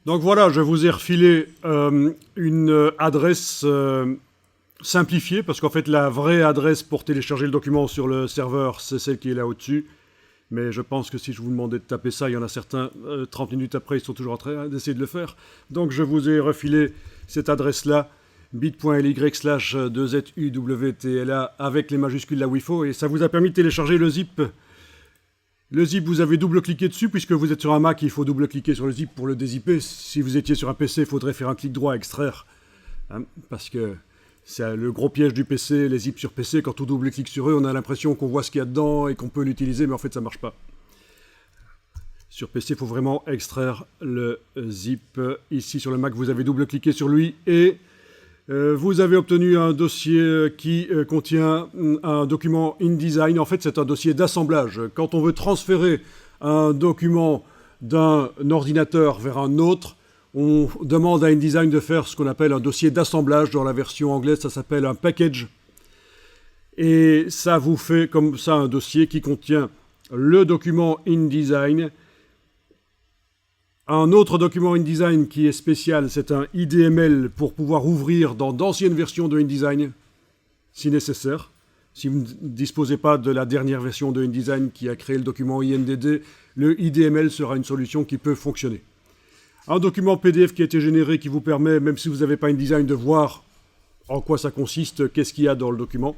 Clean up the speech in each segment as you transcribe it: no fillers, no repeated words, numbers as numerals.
Donc voilà, je vous ai refilé une adresse simplifiée, parce qu'en fait la vraie adresse pour télécharger le document sur le serveur, c'est celle qui est là au-dessus. Mais je pense que si je vous demandais de taper ça, il y en a certains, 30 minutes après, ils sont toujours en train d'essayer de le faire. Donc je vous ai refilé cette adresse-là, bit.ly/2zuwtla, avec les majuscules là où il faut, et ça vous a permis de télécharger le zip. Le zip, vous avez double-cliqué dessus, puisque vous êtes sur un Mac, il faut double-cliquer sur le zip pour le dézipper. Si vous étiez sur un PC, il faudrait faire un clic droit, extraire. Hein, parce que c'est le gros piège du PC, les zips sur PC, quand on double-clique sur eux, on a l'impression qu'on voit ce qu'il y a dedans et qu'on peut l'utiliser, mais en fait ça ne marche pas. Sur PC, il faut vraiment extraire le zip. Ici sur le Mac, vous avez double-cliqué sur lui et vous avez obtenu un dossier qui contient un document InDesign. En fait, c'est un dossier d'assemblage. Quand on veut transférer un document d'un ordinateur vers un autre, on demande à InDesign de faire ce qu'on appelle un dossier d'assemblage. Dans la version anglaise, ça s'appelle un package. Et ça vous fait comme ça un dossier qui contient le document InDesign. Un autre document InDesign qui est spécial, c'est un IDML pour pouvoir ouvrir dans d'anciennes versions de InDesign, si nécessaire. Si vous ne disposez pas de la dernière version de InDesign qui a créé le document INDD, le IDML sera une solution qui peut fonctionner. Un document PDF qui a été généré qui vous permet, même si vous n'avez pas InDesign, de voir en quoi ça consiste, qu'est-ce qu'il y a dans le document.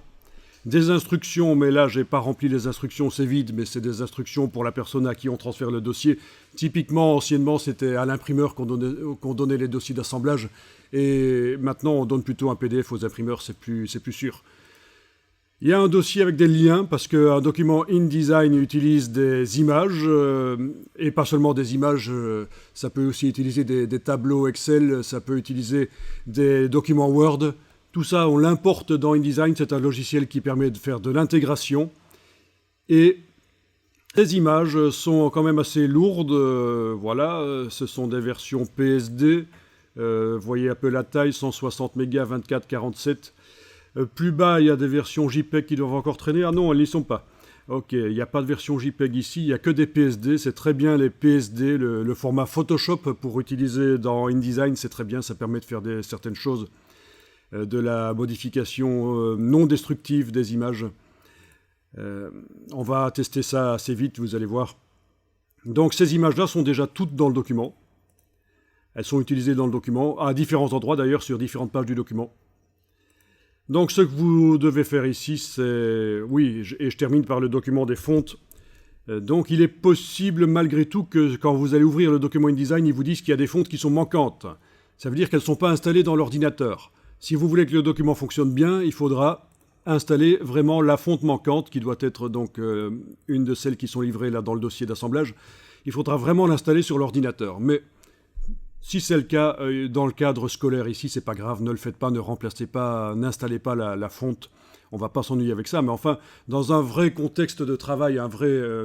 Des instructions, mais là, je n'ai pas rempli les instructions, c'est vide, mais c'est des instructions pour la personne à qui on transfère le dossier. Typiquement, anciennement, c'était à l'imprimeur qu'on donnait les dossiers d'assemblage, et maintenant, on donne plutôt un PDF aux imprimeurs, c'est plus sûr. Il y a un dossier avec des liens, parce qu'un document InDesign utilise des images, et pas seulement des images, ça peut aussi utiliser des tableaux Excel, ça peut utiliser des documents Word. Tout ça, on l'importe dans InDesign, c'est un logiciel qui permet de faire de l'intégration. Et les images sont quand même assez lourdes, voilà, ce sont des versions PSD, vous voyez un peu la taille, 160 mégas, 24, 47. Plus bas, il y a des versions JPEG qui doivent encore traîner. Ah non, elles n'y sont pas. Ok, il n'y a pas de version JPEG ici, il n'y a que des PSD, c'est très bien les PSD, le format Photoshop pour utiliser dans InDesign, c'est très bien, ça permet de faire certaines choses. De la modification non destructive des images. On va tester ça assez vite, vous allez voir. Donc ces images-là sont déjà toutes dans le document. Elles sont utilisées dans le document, à différents endroits d'ailleurs, sur différentes pages du document. Donc ce que vous devez faire ici, c'est... Oui, et je termine par le document des fontes. Donc il est possible malgré tout que quand vous allez ouvrir le document InDesign, il vous dise qu'il y a des fontes qui sont manquantes. Ça veut dire qu'elles ne sont pas installées dans l'ordinateur. Si vous voulez que le document fonctionne bien, il faudra installer vraiment la fonte manquante, qui doit être donc une de celles qui sont livrées là dans le dossier d'assemblage. Il faudra vraiment l'installer sur l'ordinateur. Mais si c'est le cas, dans le cadre scolaire ici, c'est pas grave, ne le faites pas, ne remplacez pas, n'installez pas la fonte. On va pas s'ennuyer avec ça, mais enfin, dans un vrai contexte de travail,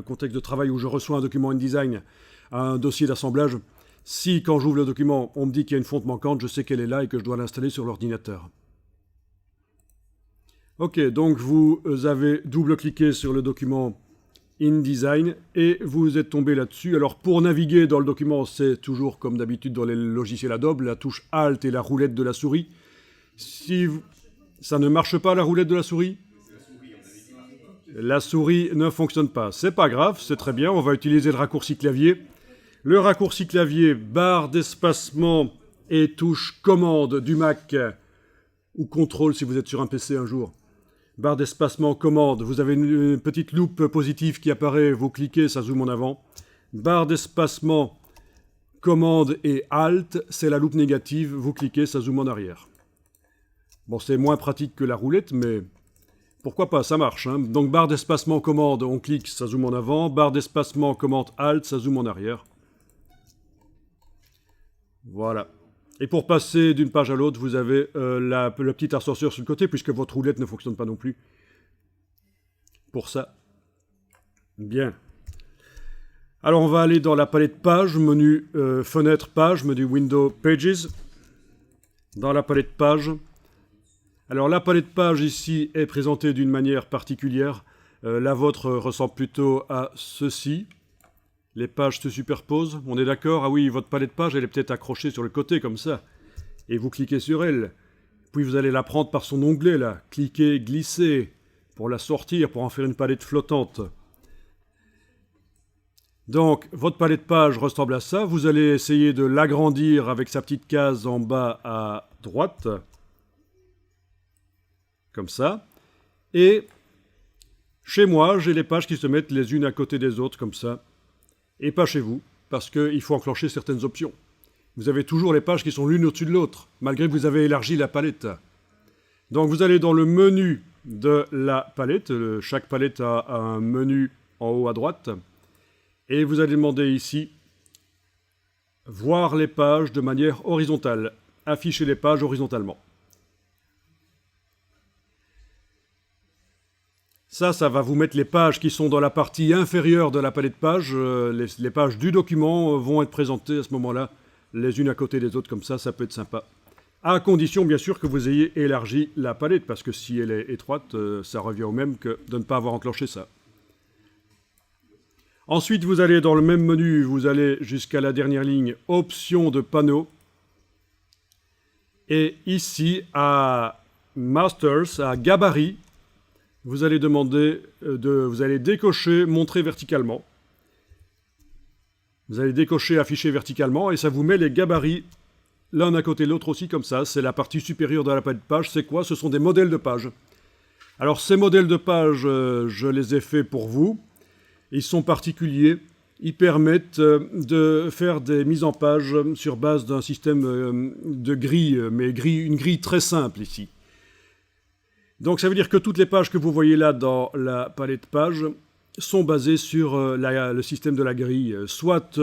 contexte de travail où je reçois un document InDesign, un dossier d'assemblage, si, quand j'ouvre le document, on me dit qu'il y a une fonte manquante, je sais qu'elle est là et que je dois l'installer sur l'ordinateur. Ok, donc vous avez double-cliqué sur le document InDesign et vous êtes tombé là-dessus. Alors, pour naviguer dans le document, c'est toujours comme d'habitude dans les logiciels Adobe, la touche Alt et la roulette de la souris. Si ça ne marche pas, la roulette de la souris ? La souris ne fonctionne pas. C'est pas grave, c'est très bien, on va utiliser le raccourci clavier. Le raccourci clavier, barre d'espacement et touche commande du Mac, ou contrôle si vous êtes sur un PC un jour. Barre d'espacement, commande, vous avez une petite loupe positive qui apparaît, vous cliquez, ça zoome en avant. Barre d'espacement, commande et Alt, c'est la loupe négative, vous cliquez, ça zoome en arrière. Bon, c'est moins pratique que la roulette, mais pourquoi pas, ça marche. Hein. Donc barre d'espacement, commande, on clique, ça zoome en avant. Barre d'espacement, commande, Alt, ça zoome en arrière. Voilà. Et pour passer d'une page à l'autre, vous avez le petit ascenseur sur le côté, puisque votre roulette ne fonctionne pas non plus. Pour ça. Bien. Alors on va aller dans la palette Page, menu Fenêtre Page, menu Window Pages. Dans la palette Page. Alors la palette Page ici est présentée d'une manière particulière. La vôtre ressemble plutôt à ceci. Les pages se superposent, on est d'accord? Ah oui, votre palette de pages, elle est peut-être accrochée sur le côté, comme ça. Et vous cliquez sur elle. Puis vous allez la prendre par son onglet, là. Cliquez, glissez, pour la sortir, pour en faire une palette flottante. Donc, votre palette de pages ressemble à ça. Vous allez essayer de l'agrandir avec sa petite case en bas à droite. Comme ça. Et chez moi, j'ai les pages qui se mettent les unes à côté des autres, comme ça. Et pas chez vous, parce qu'il faut enclencher certaines options. Vous avez toujours les pages qui sont l'une au-dessus de l'autre, malgré que vous avez élargi la palette. Donc vous allez dans le menu de la palette. Chaque palette a un menu en haut à droite. Et vous allez demander ici « Voir les pages de manière horizontale ». Afficher les pages horizontalement. Ça va vous mettre les pages qui sont dans la partie inférieure de la palette de pages. Les pages du document vont être présentées à ce moment-là, les unes à côté des autres, comme ça peut être sympa. À condition, bien sûr, que vous ayez élargi la palette, parce que si elle est étroite, ça revient au même que de ne pas avoir enclenché ça. Ensuite, vous allez dans le même menu, vous allez jusqu'à la dernière ligne, options de panneau. Et ici, à Masters, à gabarit, vous allez vous allez décocher montrer verticalement. Vous allez décocher afficher verticalement et ça vous met les gabarits l'un à côté de l'autre aussi comme ça. C'est la partie supérieure de la palette de page. C'est quoi? Ce sont des modèles de pages. Alors ces modèles de pages, je les ai faits pour vous. Ils sont particuliers. Ils permettent de faire des mises en page sur base d'un système de grille, mais une grille très simple ici. Donc ça veut dire que toutes les pages que vous voyez là dans la palette de pages sont basées sur le système de la grille, soit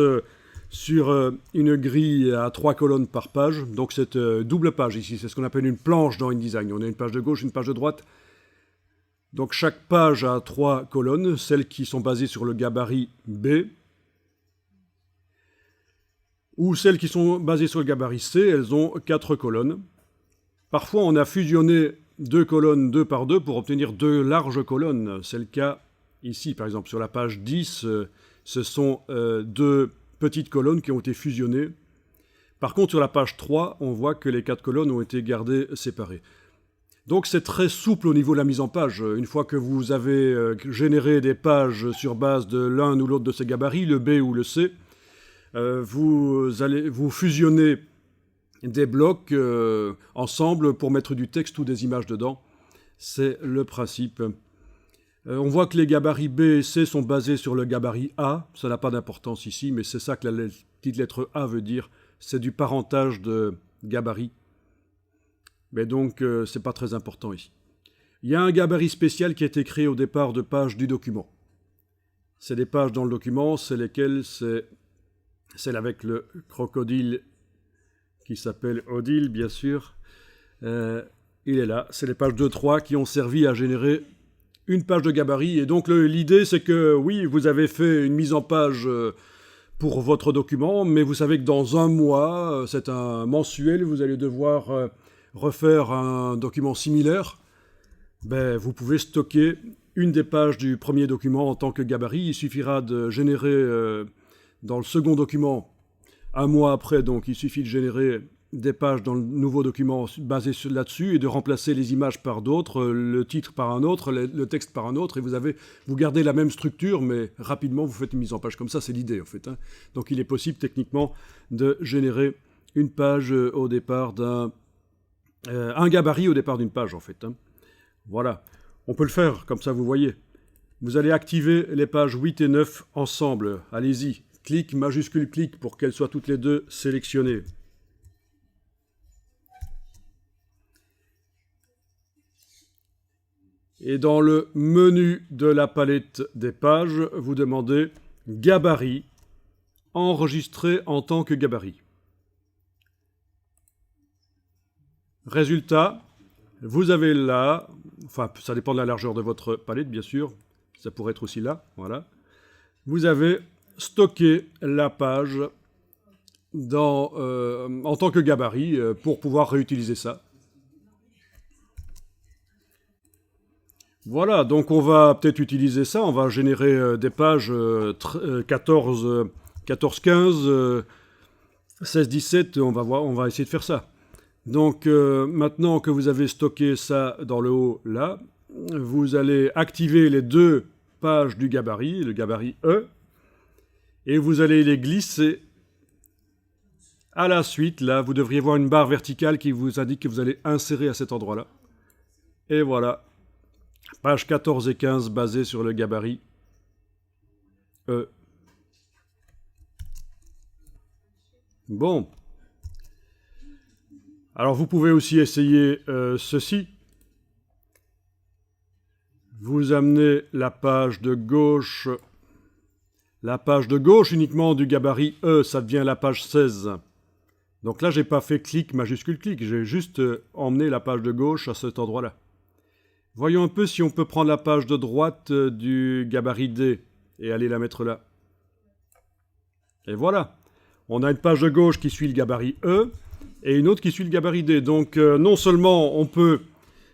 sur une grille à 3 colonnes par page, donc cette double page ici, c'est ce qu'on appelle une planche dans InDesign. On a une page de gauche, une page de droite. Donc chaque page a 3 colonnes, celles qui sont basées sur le gabarit B, ou celles qui sont basées sur le gabarit C, elles ont 4 colonnes. Parfois on a fusionné 2 colonnes 2 par 2 pour obtenir 2 larges colonnes. C'est le cas ici, par exemple. Sur la page 10, ce sont 2 petites colonnes qui ont été fusionnées. Par contre, sur la page 3, on voit que les 4 colonnes ont été gardées séparées. Donc c'est très souple au niveau de la mise en page. Une fois que vous avez généré des pages sur base de l'un ou l'autre de ces gabarits, le B ou le C, vous fusionnez des blocs ensemble pour mettre du texte ou des images dedans. C'est le principe. On voit que les gabarits B et C sont basés sur le gabarit A. Ça n'a pas d'importance ici, mais c'est ça que la petite lettre A veut dire. C'est du parentage de gabarit. Mais donc, c'est pas très important ici. Il y a un gabarit spécial qui a été créé au départ de pages du document. C'est des pages dans le document, c'est lesquelles c'est celle avec le crocodile qui s'appelle Odile, bien sûr. Il est là. C'est les pages 2-3 qui ont servi à générer une page de gabarit. Et donc l'idée, c'est que oui, vous avez fait une mise en page pour votre document, mais vous savez que dans un mois, c'est un mensuel, vous allez devoir refaire un document similaire. Vous pouvez stocker une des pages du premier document en tant que gabarit. Il suffira de générer dans le second document, un mois après, donc il suffit de générer des pages dans le nouveau document basé là-dessus et de remplacer les images par d'autres, le titre par un autre, le texte par un autre, et vous gardez la même structure, mais rapidement vous faites une mise en page comme ça, c'est l'idée en fait. Donc il est possible techniquement de générer une page au départ un gabarit au départ d'une page en fait. Voilà, on peut le faire comme ça, vous voyez. Vous allez activer les pages 8 et 9 ensemble, allez-y. Clic, majuscule clic pour qu'elles soient toutes les deux sélectionnées. Et dans le menu de la palette des pages, vous demandez gabarit, enregistrer en tant que gabarit. Résultat, vous avez là, enfin ça dépend de la largeur de votre palette bien sûr, ça pourrait être aussi là, voilà. Vous avez stocké la page en tant que gabarit pour pouvoir réutiliser ça. Voilà, donc on va peut-être utiliser ça, on va générer des pages 14, 14, 15, 16, 17, on va voir, on va essayer de faire ça. Donc maintenant que vous avez stocké ça dans le haut là, vous allez activer les deux pages du gabarit, le gabarit E, et vous allez les glisser à la suite. Là, vous devriez voir une barre verticale qui vous indique que vous allez insérer à cet endroit-là. Et voilà, page 14 et 15 basées sur le gabarit E. Bon. Alors vous pouvez aussi essayer ceci. Vous amenez la page de gauche uniquement du gabarit E, ça devient la page 16. Donc là, j'ai pas fait clic, majuscule clic, j'ai juste emmené la page de gauche à cet endroit-là. Voyons un peu si on peut prendre la page de droite du gabarit D et aller la mettre là. Et voilà. On a une page de gauche qui suit le gabarit E et une autre qui suit le gabarit D. Donc non seulement on peut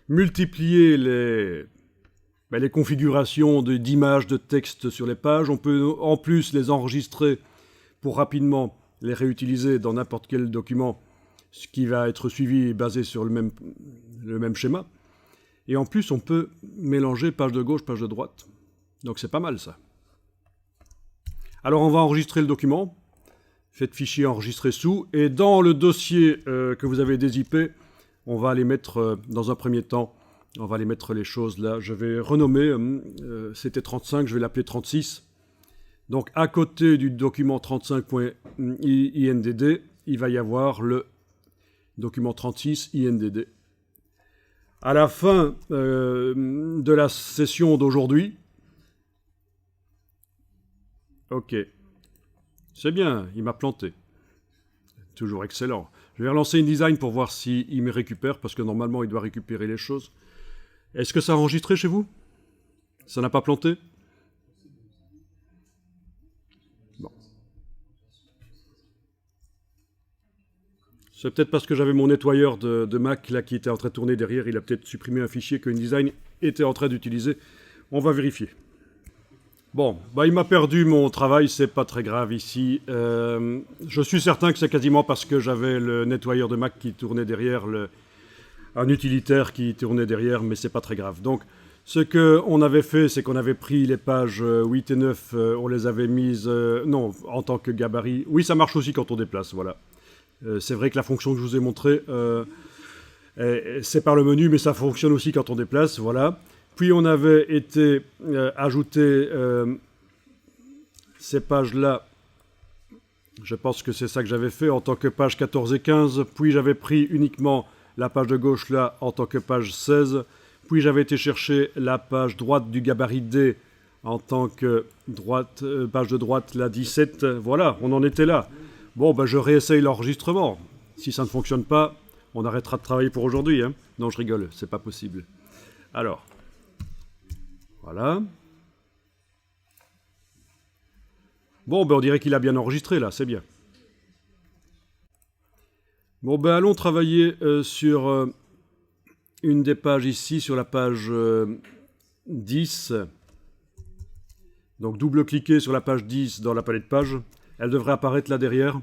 multiplier les configurations d'images, de texte sur les pages, on peut en plus les enregistrer pour rapidement les réutiliser dans n'importe quel document, ce qui va être suivi et basé sur le même schéma. Et en plus, on peut mélanger page de gauche, page de droite. Donc c'est pas mal ça. Alors on va enregistrer le document. Faites fichier enregistrer sous. Et dans le dossier que vous avez dézippé, on va les mettre dans un premier temps. On va les mettre les choses là. Je vais renommer. C'était 35, je vais l'appeler 36. Donc à côté du document 35.indd, il va y avoir le document 36 INDD. À la fin de la session d'aujourd'hui, ok, c'est bien, il m'a planté. Toujours excellent. Je vais relancer InDesign pour voir s'il me récupère, parce que normalement il doit récupérer les choses. Est-ce que ça a enregistré chez vous? Ça n'a pas planté? Bon. C'est peut-être parce que j'avais mon nettoyeur de Mac là, qui était en train de tourner derrière. Il a peut-être supprimé un fichier que InDesign était en train d'utiliser. On va vérifier. Bon, il m'a perdu mon travail, c'est pas très grave ici. Je suis certain que c'est quasiment parce que j'avais le nettoyeur de Mac qui tournait derrière, un utilitaire qui tournait derrière, mais c'est pas très grave. Donc, ce qu'on avait fait, c'est qu'on avait pris les pages 8 et 9, on les avait mises, non, en tant que gabarit. Oui, ça marche aussi quand on déplace, voilà. C'est vrai que la fonction que je vous ai montrée, c'est par le menu, mais ça fonctionne aussi quand on déplace, voilà. Puis on avait été ajouter ces pages-là, je pense que c'est ça que j'avais fait en tant que page 14 et 15, puis j'avais pris uniquement la page de gauche là en tant que page 16, puis j'avais été chercher la page droite du gabarit D en tant que page de droite la 17, voilà, on en était là. Bon, je réessaye l'enregistrement. Si ça ne fonctionne pas, on arrêtera de travailler pour aujourd'hui. Hein. Non, je rigole, c'est pas possible. Alors, voilà. Bon, on dirait qu'il a bien enregistré là, c'est bien. Bon, allons travailler sur une des pages ici, sur la page 10. Donc, double-cliquez sur la page 10 dans la palette de pages. Elle devrait apparaître là derrière.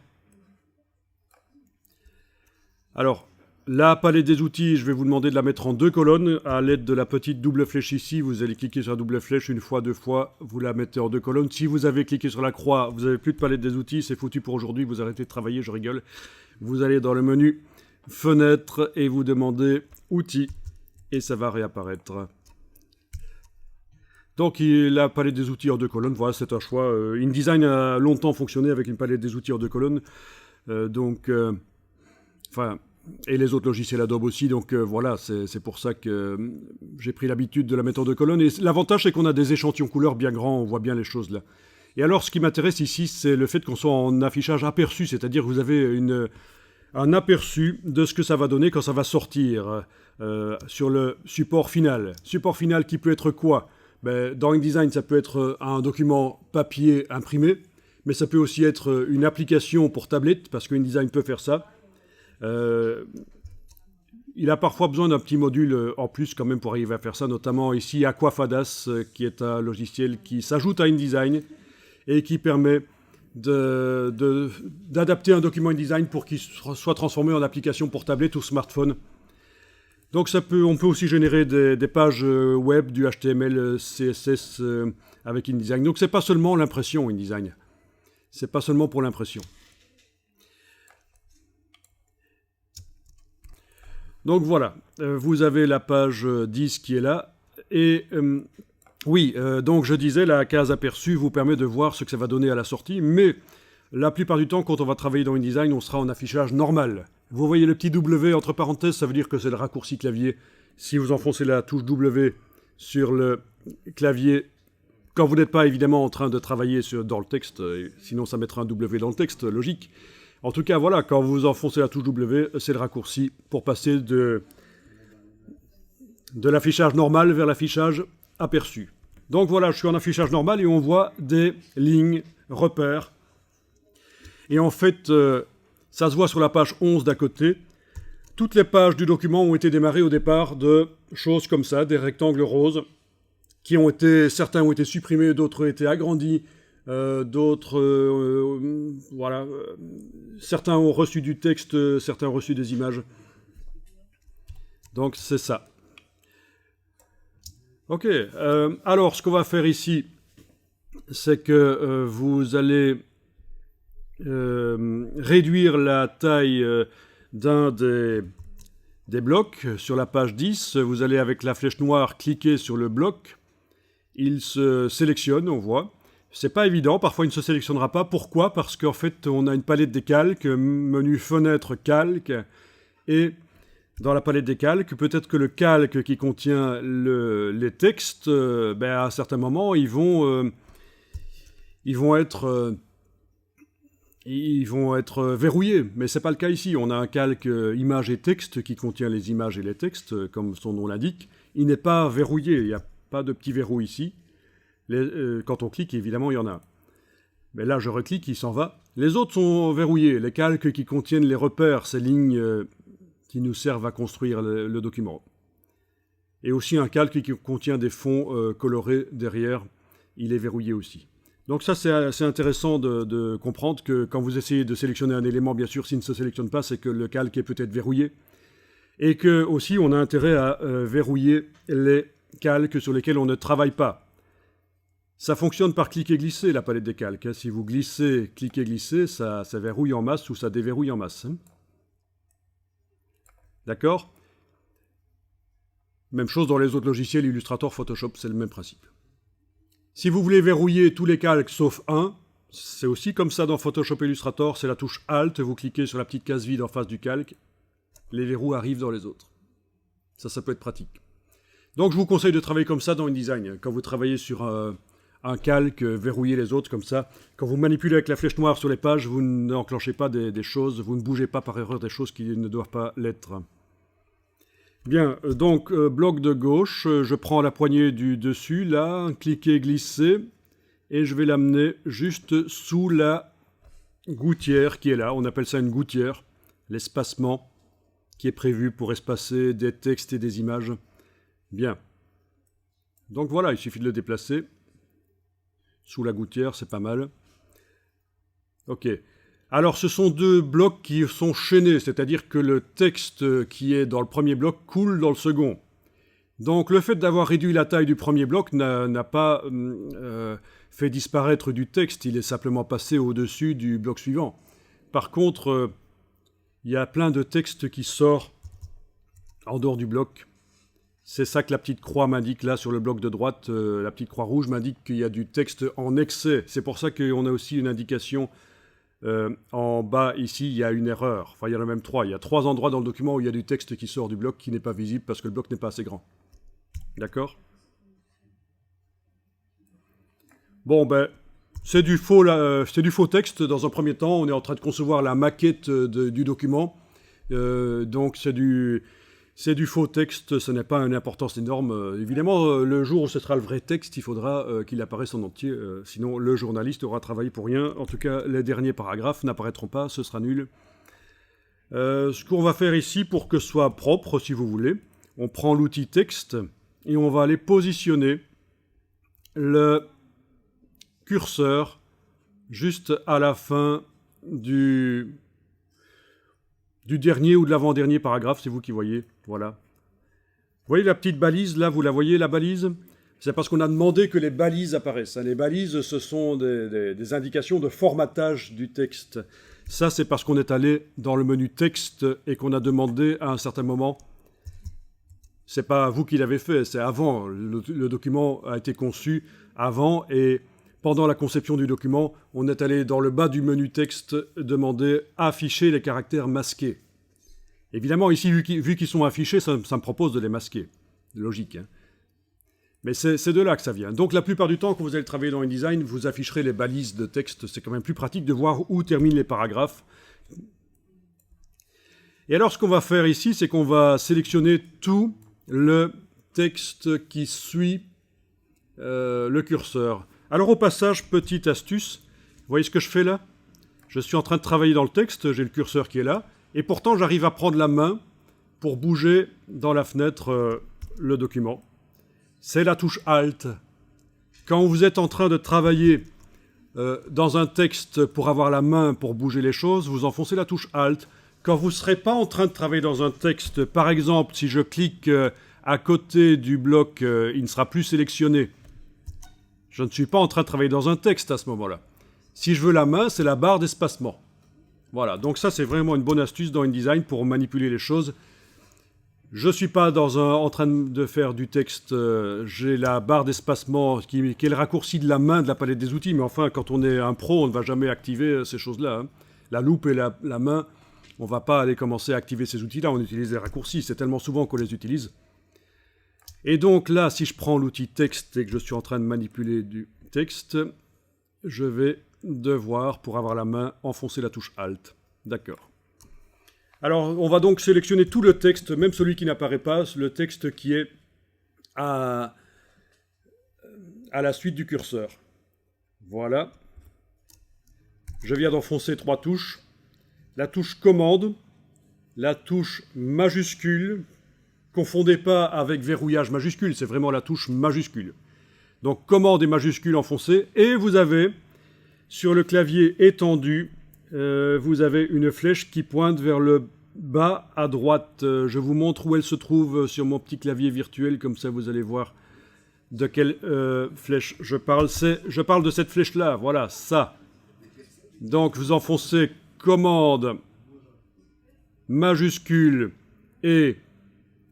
Alors, la palette des outils, je vais vous demander de la mettre en deux colonnes. À l'aide de la petite double flèche ici, vous allez cliquer sur la double flèche une fois, deux fois, vous la mettez en deux colonnes. Si vous avez cliqué sur la croix, vous n'avez plus de palette des outils, c'est foutu pour aujourd'hui, vous arrêtez de travailler, je rigole. Vous allez dans le menu Fenêtre et vous demandez Outils et ça va réapparaître. Donc la palette des outils en deux colonnes, voilà, c'est un choix. InDesign a longtemps fonctionné avec une palette des outils en deux colonnes. Et les autres logiciels Adobe aussi, donc voilà, c'est pour ça que j'ai pris l'habitude de la mettre en deux colonnes. Et l'avantage, c'est qu'on a des échantillons couleurs bien grands, on voit bien les choses là. Et alors, ce qui m'intéresse ici, c'est le fait qu'on soit en affichage aperçu, c'est-à-dire que vous avez un aperçu de ce que ça va donner quand ça va sortir sur le support final. Support final qui peut être quoi? Dans InDesign, ça peut être un document papier imprimé, mais ça peut aussi être une application pour tablette, parce que InDesign peut faire ça. Il a parfois besoin d'un petit module en plus quand même pour arriver à faire ça, notamment ici Aquafadas, qui est un logiciel qui s'ajoute à InDesign et qui permet d'adapter un document InDesign pour qu'il soit transformé en application pour tablette ou smartphone. Donc on peut aussi générer des pages web, du HTML, CSS avec InDesign. Donc c'est pas seulement l'impression InDesign. C'est pas seulement pour l'impression. Donc voilà, vous avez la page 10 qui est là. Et donc je disais, la case aperçu vous permet de voir ce que ça va donner à la sortie. Mais la plupart du temps, quand on va travailler dans InDesign, on sera en affichage normal. Vous voyez le petit W entre parenthèses, ça veut dire que c'est le raccourci clavier. Si vous enfoncez la touche W sur le clavier, quand vous n'êtes pas évidemment en train de travailler dans le texte, sinon ça mettra un W dans le texte, logique. En tout cas, voilà, quand vous enfoncez la touche W, c'est le raccourci pour passer de l'affichage normal vers l'affichage aperçu. Donc voilà, je suis en affichage normal et on voit des lignes, repères. Et en fait, ça se voit sur la page 11 d'à côté. Toutes les pages du document ont été démarrées au départ de choses comme ça, des rectangles roses, certains ont été supprimés, d'autres ont été agrandis, certains ont reçu du texte, certains ont reçu des images. Donc c'est ça. Ok, alors ce qu'on va faire ici, c'est que vous allez réduire la taille d'un des blocs. Sur la page 10, vous allez avec la flèche noire cliquer sur le bloc. Il se sélectionne, on voit. C'est pas évident, parfois il ne se sélectionnera pas. Pourquoi ? Parce qu'en fait, on a une palette des calques, menu fenêtre calque, et dans la palette des calques, peut-être que le calque qui contient les textes, à un certain moment, ils vont être verrouillés, mais c'est pas le cas ici. On a un calque images et texte qui contient les images et les textes, comme son nom l'indique. Il n'est pas verrouillé, il n'y a pas de petit verrou ici. Quand on clique, évidemment, il y en a. Mais là, je reclique, il s'en va. Les autres sont verrouillés. Les calques qui contiennent les repères, ces lignes qui nous servent à construire le document. Et aussi un calque qui contient des fonds colorés derrière, il est verrouillé aussi. Donc ça, c'est intéressant de comprendre que quand vous essayez de sélectionner un élément, bien sûr, s'il ne se sélectionne pas, c'est que le calque est peut-être verrouillé. Et que aussi, on a intérêt à verrouiller les calques sur lesquels on ne travaille pas. Ça fonctionne par cliquer glisser, la palette des calques. Si vous glissez, cliquez glisser, ça verrouille en masse ou ça déverrouille en masse. D'accord ? Même chose dans les autres logiciels, Illustrator, Photoshop, c'est le même principe. Si vous voulez verrouiller tous les calques sauf un, c'est aussi comme ça dans Photoshop et Illustrator, c'est la touche Alt, vous cliquez sur la petite case vide en face du calque, les verrous arrivent dans les autres. Ça peut être pratique. Donc je vous conseille de travailler comme ça dans InDesign. Quand vous travaillez sur un calque, verrouillez les autres comme ça. Quand vous manipulez avec la flèche noire sur les pages, vous n'enclenchez pas des choses, vous ne bougez pas par erreur des choses qui ne doivent pas l'être. Bien, donc bloc de gauche, je prends la poignée du dessus, là, cliquez, glisser, et je vais l'amener juste sous la gouttière qui est là. On appelle ça une gouttière, l'espacement qui est prévu pour espacer des textes et des images. Bien. Donc voilà, il suffit de le déplacer. Sous la gouttière, c'est pas mal. Ok. Alors, ce sont deux blocs qui sont chaînés, c'est-à-dire que le texte qui est dans le premier bloc coule dans le second. Donc, le fait d'avoir réduit la taille du premier bloc n'a pas fait disparaître du texte, il est simplement passé au-dessus du bloc suivant. Par contre, il y a plein de texte qui sort en dehors du bloc. C'est ça que la petite croix m'indique là sur le bloc de droite. La petite croix rouge m'indique qu'il y a du texte en excès. C'est pour ça qu'on a aussi une indication en bas ici, il y a une erreur. Enfin, il y en a même trois. Il y a 3 endroits dans le document où il y a du texte qui sort du bloc qui n'est pas visible parce que le bloc n'est pas assez grand. D'accord ? Bon, c'est du faux texte dans un premier temps. On est en train de concevoir la maquette du document. Donc, c'est du faux texte, ce n'est pas une importance énorme. Évidemment, le jour où ce sera le vrai texte, il faudra qu'il apparaisse en entier. Sinon, le journaliste aura travaillé pour rien. En tout cas, les derniers paragraphes n'apparaîtront pas, ce sera nul. Ce qu'on va faire ici pour que ce soit propre, si vous voulez, on prend l'outil texte et on va aller positionner le curseur juste à la fin du dernier ou de l'avant-dernier paragraphe, c'est vous qui voyez, voilà. Vous voyez la petite balise, là, vous la voyez, la balise? C'est parce qu'on a demandé que les balises apparaissent. Les balises, ce sont des indications de formatage du texte. Ça, c'est parce qu'on est allé dans le menu texte et qu'on a demandé à un certain moment. C'est pas vous qui l'avez fait, c'est avant. Le document a été conçu avant et pendant la conception du document, on est allé dans le bas du menu texte demander afficher les caractères masqués. Évidemment, ici, vu qu'ils sont affichés, ça me propose de les masquer. Logique, hein. Mais c'est de là que ça vient. Donc la plupart du temps, quand vous allez travailler dans InDesign, vous afficherez les balises de texte. C'est quand même plus pratique de voir où terminent les paragraphes. Et alors ce qu'on va faire ici, c'est qu'on va sélectionner tout le texte qui suit le curseur. Alors au passage, petite astuce, vous voyez ce que je fais là? Je suis en train de travailler dans le texte, j'ai le curseur qui est là, et pourtant j'arrive à prendre la main pour bouger dans la fenêtre le document. C'est la touche Alt. Quand vous êtes en train de travailler dans un texte pour avoir la main pour bouger les choses, vous enfoncez la touche Alt. Quand vous ne serez pas en train de travailler dans un texte, par exemple, si je clique à côté du bloc, il ne sera plus sélectionné. Je ne suis pas en train de travailler dans un texte à ce moment-là. Si je veux la main, c'est la barre d'espacement. Voilà, donc ça c'est vraiment une bonne astuce dans InDesign pour manipuler les choses. Je ne suis pas en train de faire du texte, j'ai la barre d'espacement qui est le raccourci de la main de la palette des outils, mais enfin, quand on est un pro, on ne va jamais activer ces choses-là, hein. La loupe et la main, on ne va pas aller commencer à activer ces outils-là, on utilise les raccourcis, c'est tellement souvent qu'on les utilise. Et donc là, si je prends l'outil texte et que je suis en train de manipuler du texte, je vais devoir, pour avoir la main, enfoncer la touche Alt. D'accord. Alors, on va donc sélectionner tout le texte, même celui qui n'apparaît pas, le texte qui est à la suite du curseur. Voilà. Je viens d'enfoncer 3 touches. La touche commande, la touche majuscule. Confondez pas avec verrouillage majuscule, c'est vraiment la touche majuscule. Donc, commande et majuscule enfoncées. Et vous avez, sur le clavier étendu, vous avez une flèche qui pointe vers le bas à droite. Je vous montre où elle se trouve sur mon petit clavier virtuel, comme ça vous allez voir de quelle flèche je parle. Je parle de cette flèche-là, voilà, ça. Donc vous enfoncez commande, majuscule et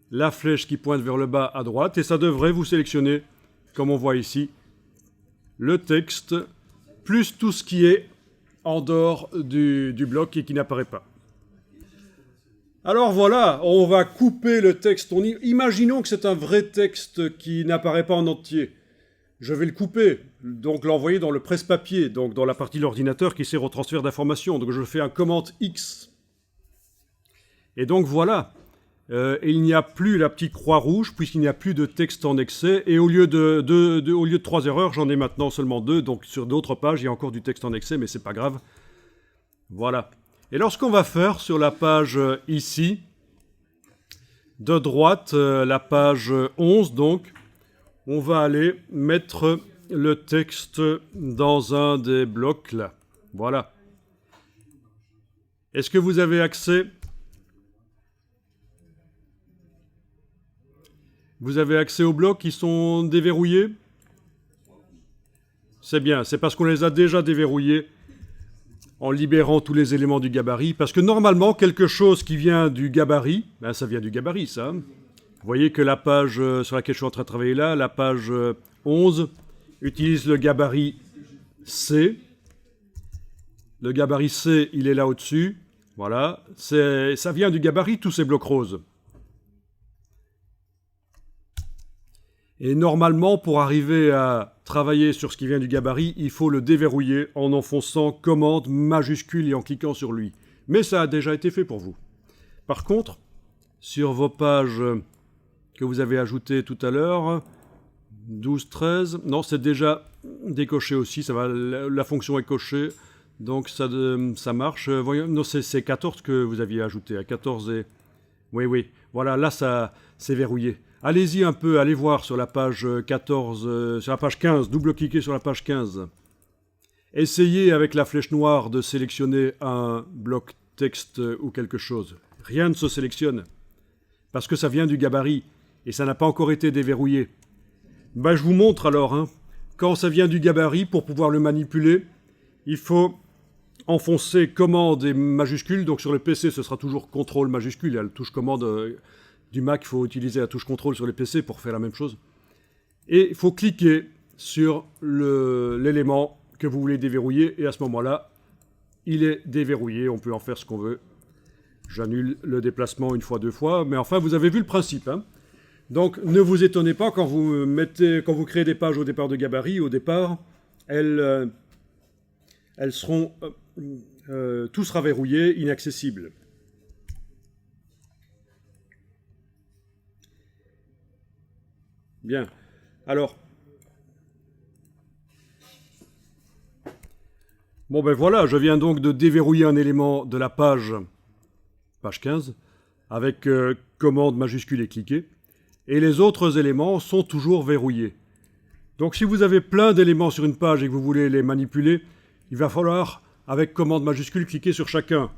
la flèche qui pointe vers le bas à droite, et ça devrait vous sélectionner, comme on voit ici, le texte, plus tout ce qui est en dehors du bloc et qui n'apparaît pas. Alors voilà, on va couper le texte. Imaginons que c'est un vrai texte qui n'apparaît pas en entier. Je vais le couper, donc l'envoyer dans le presse-papier, donc dans la partie de l'ordinateur qui sert au transfert d'informations. Donc je fais un commande X. Et donc voilà, il n'y a plus la petite croix rouge puisqu'il n'y a plus de texte en excès. Et au lieu de 3 erreurs, j'en ai maintenant seulement 2. Donc sur d'autres pages, il y a encore du texte en excès, mais c'est pas grave. Voilà. Et alors ce qu'on va faire sur la page ici, de droite, la page 11 donc, on va aller mettre le texte dans un des blocs là. Voilà. Est-ce que vous avez accès? Vous avez accès aux blocs qui sont déverrouillés? C'est bien, c'est parce qu'on les a déjà déverrouillés en libérant tous les éléments du gabarit. Parce que normalement, quelque chose qui vient du gabarit, ben ça vient du gabarit, ça. Vous voyez que la page sur laquelle je suis en train de travailler là, la page 11, utilise le gabarit C. Le gabarit C, il est là au-dessus. Voilà. Ça vient du gabarit, tous ces blocs roses. Et normalement, pour arriver à travailler sur ce qui vient du gabarit, il faut le déverrouiller en enfonçant commande majuscule et en cliquant sur lui. Mais ça a déjà été fait pour vous. Par contre, sur vos pages que vous avez ajoutées tout à l'heure, 12, 13, non, c'est déjà décoché aussi, ça va, la fonction est cochée. Donc ça marche. Voyons, non, c'est 14 que vous aviez ajouté. À 14 et... Oui, oui. Voilà, là, ça c'est verrouillé. Allez-y un peu, allez voir sur la page 14, sur la page 15. Double-cliquez sur la page 15. Essayez avec la flèche noire de sélectionner un bloc texte ou quelque chose. Rien ne se sélectionne. Parce que ça vient du gabarit. Et ça n'a pas encore été déverrouillé. Ben, je vous montre alors. Hein. Quand ça vient du gabarit, pour pouvoir le manipuler, il faut enfoncer commande et majuscule. Donc sur le PC, ce sera toujours contrôle majuscule. Il y a la touche commande du Mac, il faut utiliser la touche contrôle sur les PC pour faire la même chose. Et il faut cliquer sur l'élément que vous voulez déverrouiller. Et à ce moment-là, il est déverrouillé. On peut en faire ce qu'on veut. J'annule le déplacement une fois, deux fois. Mais enfin, vous avez vu le principe. Hein. Donc, ne vous étonnez pas quand vous créez des pages au départ de gabarit. Au départ, elles seront... tout sera verrouillé, inaccessible. Bien. Alors... Bon ben voilà, je viens donc de déverrouiller un élément de la page 15, avec commande majuscule et cliquer. Et les autres éléments sont toujours verrouillés. Donc si vous avez plein d'éléments sur une page et que vous voulez les manipuler, il va falloir, avec commande majuscule, cliquer sur chacun.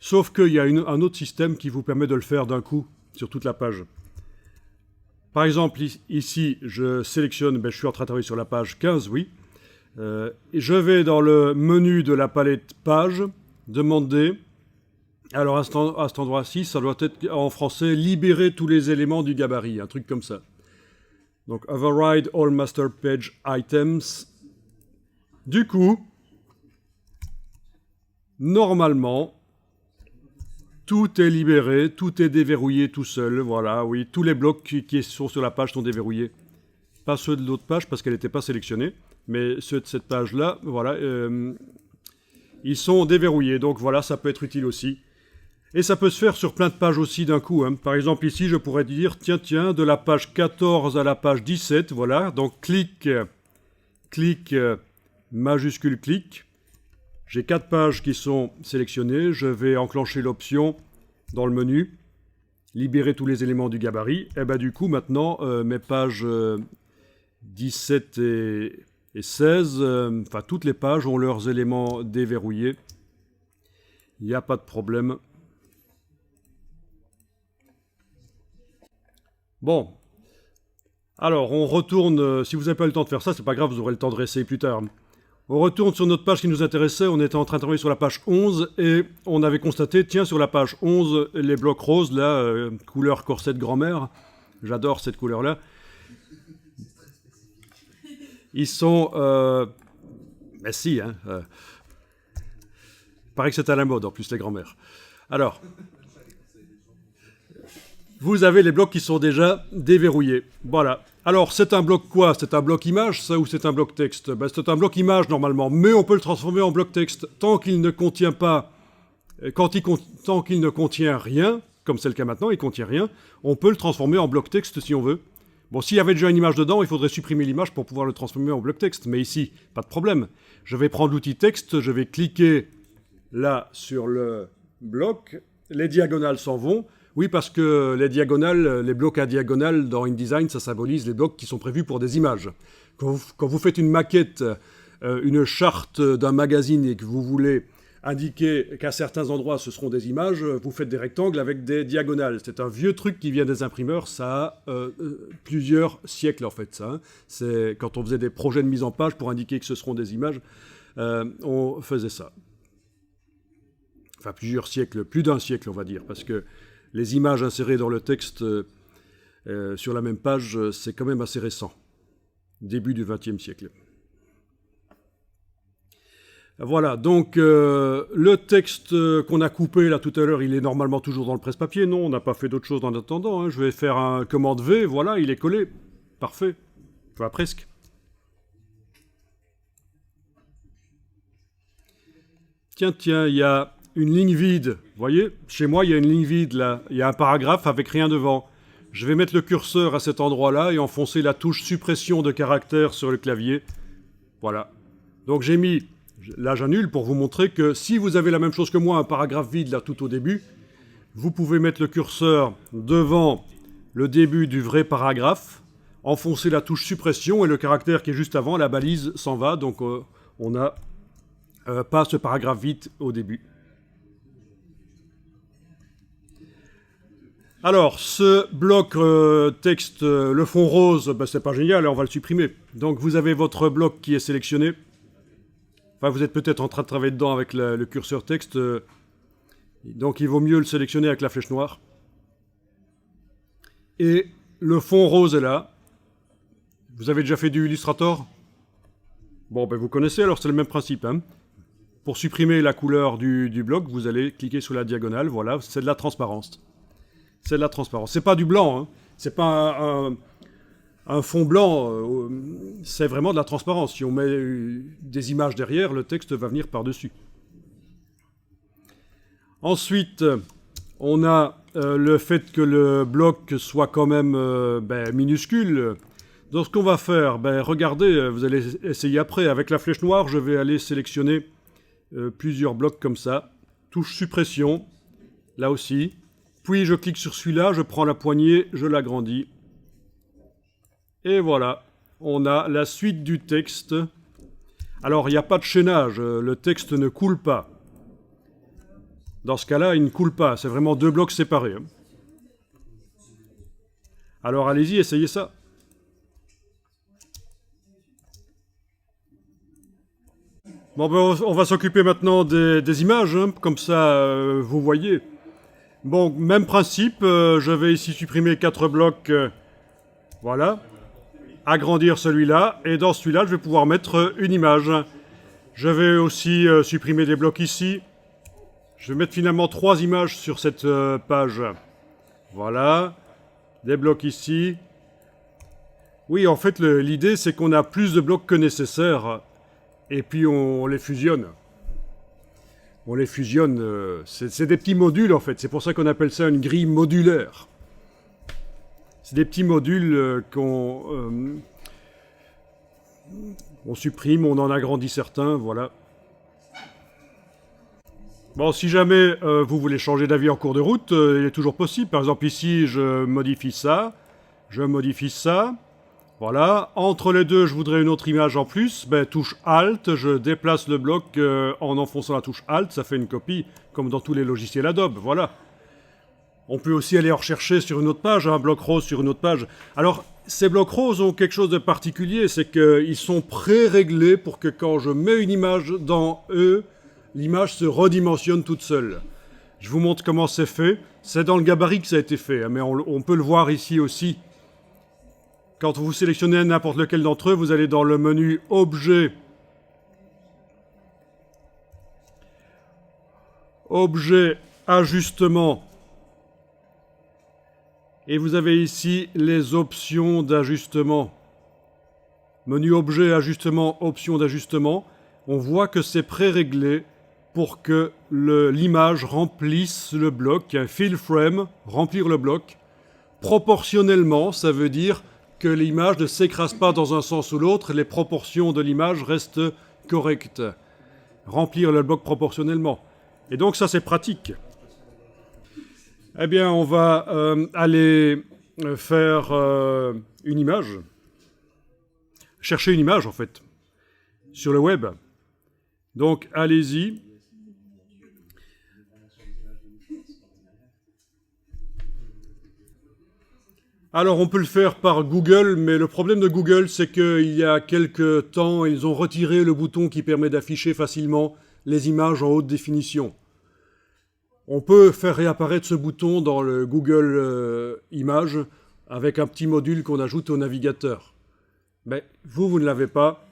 Sauf qu'il y a un autre système qui vous permet de le faire d'un coup sur toute la page. Par exemple, ici, je sélectionne, je suis en train de travailler sur la page 15, oui. Je vais dans le menu de la palette page, demander, alors à cet endroit-ci, ça doit être en français, libérer tous les éléments du gabarit, un truc comme ça. Donc, override all master page items. Du coup, normalement, tout est libéré, tout est déverrouillé tout seul, voilà, oui, tous les blocs qui sont sur la page sont déverrouillés. Pas ceux de l'autre page parce qu'elle n'était pas sélectionnée. Mais ceux de cette page-là, voilà, ils sont déverrouillés. Donc voilà, ça peut être utile aussi. Et ça peut se faire sur plein de pages aussi d'un coup. Hein. Par exemple, ici, je pourrais dire, tiens, de la page 14 à la page 17, voilà. Donc clic, majuscule, clic. J'ai 4 pages qui sont sélectionnées. Je vais enclencher l'option dans le menu, libérer tous les éléments du gabarit. Et bien du coup, maintenant, mes pages 17 et 16, enfin toutes les pages ont leurs éléments déverrouillés. Il n'y a pas de problème. Bon. Alors, on retourne, si vous n'avez pas eu le temps de faire ça, c'est pas grave, vous aurez le temps de réessayer plus tard. On retourne sur notre page qui nous intéressait, on était en train de travailler sur la page 11, et on avait constaté, tiens, sur la page 11, les blocs roses, là, couleur corset de grand-mère, j'adore cette couleur-là, ils sont... Ben si, hein. Paraît que c'est à la mode, en plus, les grand-mères. Alors, vous avez les blocs qui sont déjà déverrouillés. Voilà. Alors, c'est un bloc quoi? C'est un bloc image, ça, ou c'est un bloc texte? Ben, c'est un bloc image, normalement, mais on peut le transformer en bloc texte. Tant qu'il ne contient pas... Tant qu'il ne contient rien, comme c'est le cas maintenant, il ne contient rien, on peut le transformer en bloc texte si on veut. Bon, s'il y avait déjà une image dedans, il faudrait supprimer l'image pour pouvoir le transformer en bloc texte. Mais ici, pas de problème. Je vais prendre l'outil texte, je vais cliquer là sur le bloc. Les diagonales s'en vont. Oui, parce que les diagonales, les blocs à diagonale dans InDesign, ça symbolise les blocs qui sont prévus pour des images. Quand vous faites une maquette, une charte d'un magazine et que vous voulez indiquer qu'à certains endroits ce seront des images, vous faites des rectangles avec des diagonales. C'est un vieux truc qui vient des imprimeurs, ça a plusieurs siècles en fait. Ça, hein. C'est quand on faisait des projets de mise en page pour indiquer que ce seront des images, on faisait ça. Enfin plusieurs siècles, plus d'un siècle on va dire, parce que les images insérées dans le texte sur la même page, c'est quand même assez récent. Début du XXe siècle. Voilà, donc le texte qu'on a coupé là tout à l'heure, il est normalement toujours dans le presse-papier. Non, on n'a pas fait d'autre chose en attendant. Hein. Je vais faire un commande V, voilà, il est collé. Parfait. Enfin, presque. Tiens, il y a une ligne vide. Vous voyez, chez moi, il y a une ligne vide là. Il y a un paragraphe avec rien devant. Je vais mettre le curseur à cet endroit-là et enfoncer la touche suppression de caractère sur le clavier. Voilà. Donc j'ai mis... Là, j'annule pour vous montrer que si vous avez la même chose que moi, un paragraphe vide là tout au début, vous pouvez mettre le curseur devant le début du vrai paragraphe, enfoncer la touche suppression et le caractère qui est juste avant, la balise, s'en va. Donc on n'a pas ce paragraphe vide au début. Alors, ce bloc texte, le fond rose, ben, c'est pas génial, on va le supprimer. Donc vous avez votre bloc qui est sélectionné. Enfin, vous êtes peut-être en train de travailler dedans avec le curseur texte. Donc il vaut mieux le sélectionner avec la flèche noire. Et le fond rose est là. Vous avez déjà fait du Illustrator? Bon, ben vous connaissez, alors c'est le même principe. Hein. Pour supprimer la couleur du bloc, vous allez cliquer sur la diagonale. Voilà, c'est de la transparence. C'est de la transparence. C'est pas du blanc, hein. C'est pas un fond blanc. C'est vraiment de la transparence. Si on met des images derrière, le texte va venir par-dessus. Ensuite, on a le fait que le bloc soit quand même minuscule. Donc ce qu'on va faire, regardez, vous allez essayer après. Avec la flèche noire, je vais aller sélectionner plusieurs blocs comme ça. Touche suppression, là aussi. Puis je clique sur celui-là, je prends la poignée, je l'agrandis. Et voilà, on a la suite du texte. Alors, il n'y a pas de chaînage, le texte ne coule pas. Dans ce cas-là, il ne coule pas, c'est vraiment deux blocs séparés. Hein. Alors, allez-y, essayez ça. Bon, on va s'occuper maintenant des images, hein, comme ça, vous voyez. Bon, même principe, je vais ici supprimer 4 blocs, voilà, agrandir celui-là, et dans celui-là, je vais pouvoir mettre une image. Je vais aussi supprimer des blocs ici. Je vais mettre finalement 3 images sur cette page. Voilà, des blocs ici. Oui, en fait, l'idée, c'est qu'on a plus de blocs que nécessaire, et puis on les fusionne. On les fusionne, c'est des petits modules en fait, c'est pour ça qu'on appelle ça une grille modulaire. C'est des petits modules qu'on supprime, on en agrandit certains, voilà. Bon, si jamais vous voulez changer d'avis en cours de route, il est toujours possible. Par exemple ici, je modifie ça, voilà. Entre les deux, je voudrais une autre image en plus. Touche Alt, je déplace le bloc en enfonçant la touche Alt, ça fait une copie, comme dans tous les logiciels Adobe, voilà. On peut aussi aller en rechercher sur une autre page, un bloc rose sur une autre page. Alors, ces blocs roses ont quelque chose de particulier, c'est qu'ils sont pré-réglés pour que quand je mets une image dans eux, l'image se redimensionne toute seule. Je vous montre comment c'est fait. C'est dans le gabarit que ça a été fait, hein, mais on peut le voir ici aussi. Quand vous sélectionnez n'importe lequel d'entre eux, vous allez dans le menu Objet, Ajustement, et vous avez ici les options d'ajustement. Menu Objet, Ajustement, Options d'ajustement. On voit que c'est pré-réglé pour que l'image remplisse le bloc, un fill frame, remplir le bloc. Proportionnellement, ça veut dire que l'image ne s'écrase pas dans un sens ou l'autre, les proportions de l'image restent correctes. Remplir le bloc proportionnellement. Et donc ça c'est pratique. Eh bien on va aller faire une image. Chercher une image en fait, sur le web. Donc allez-y. Alors on peut le faire par Google, mais le problème de Google, c'est qu'il y a quelques temps, ils ont retiré le bouton qui permet d'afficher facilement les images en haute définition. On peut faire réapparaître ce bouton dans le Google Images avec un petit module qu'on ajoute au navigateur. Mais vous ne l'avez pas.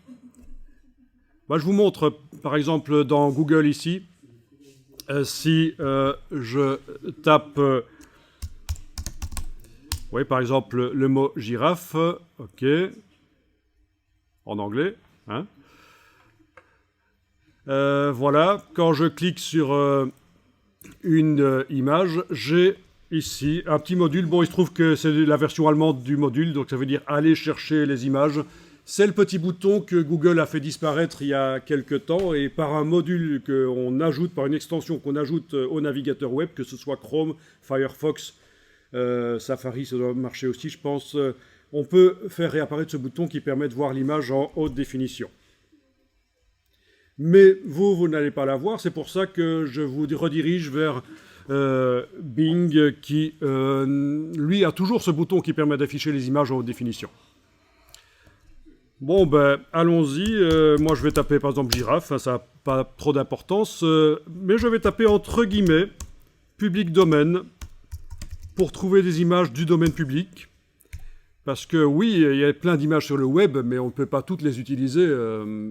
Moi, je vous montre, par exemple, dans Google ici, si je tape... oui, par exemple, le mot girafe, ok, en anglais, hein. Voilà, quand je clique sur une image, j'ai ici un petit module. Bon, il se trouve que c'est la version allemande du module, donc ça veut dire aller chercher les images. C'est le petit bouton que Google a fait disparaître il y a quelque temps et par un module qu'on ajoute, par une extension qu'on ajoute au navigateur web, que ce soit Chrome, Firefox, Safari, ça doit marcher aussi, je pense. On peut faire réapparaître ce bouton qui permet de voir l'image en haute définition. Mais vous n'allez pas la voir, c'est pour ça que je vous redirige vers Bing qui, lui, a toujours ce bouton qui permet d'afficher les images en haute définition. Bon, ben, allons-y. Moi, je vais taper, par exemple, girafe. Ça n'a pas trop d'importance. Mais je vais taper entre guillemets public domaine pour trouver des images du domaine public. Parce que, oui, il y a plein d'images sur le web, mais on ne peut pas toutes les utiliser,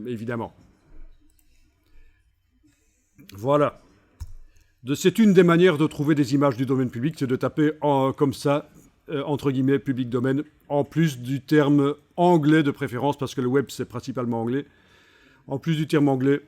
évidemment. Voilà. C'est une des manières de trouver des images du domaine public, c'est de taper comme ça, entre guillemets, public domaine, en plus du terme anglais de préférence, parce que le web, c'est principalement anglais. En plus du terme anglais.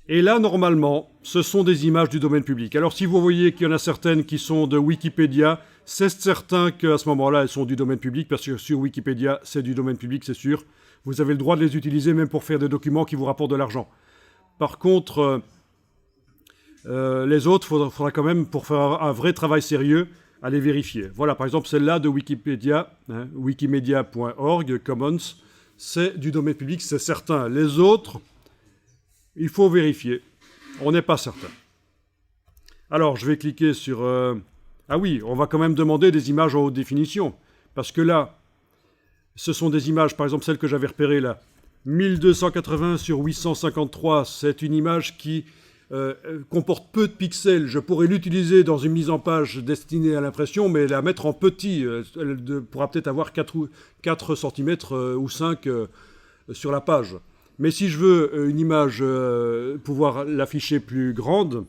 Et là, normalement, ce sont des images du domaine public. Alors, si vous voyez qu'il y en a certaines qui sont de Wikipédia, c'est certain qu'à ce moment-là, elles sont du domaine public, parce que sur Wikipédia, c'est du domaine public, c'est sûr. Vous avez le droit de les utiliser même pour faire des documents qui vous rapportent de l'argent. Par contre, les autres, il faudra quand même, pour faire un vrai travail sérieux, aller vérifier. Voilà, par exemple, celle-là de Wikipédia, hein, wikimedia.org, Commons, c'est du domaine public, c'est certain. Les autres, il faut vérifier. On n'est pas certain. Alors, je vais cliquer sur... Ah oui, on va quand même demander des images en haute définition. Parce que là, ce sont des images, par exemple, celle que j'avais repérée là. 1280 sur 853, c'est une image qui comporte peu de pixels. Je pourrais l'utiliser dans une mise en page destinée à l'impression, mais la mettre en petit. Elle pourra peut-être avoir 4 cm ou 5 sur la page. Mais si je veux une image, pouvoir l'afficher plus grande,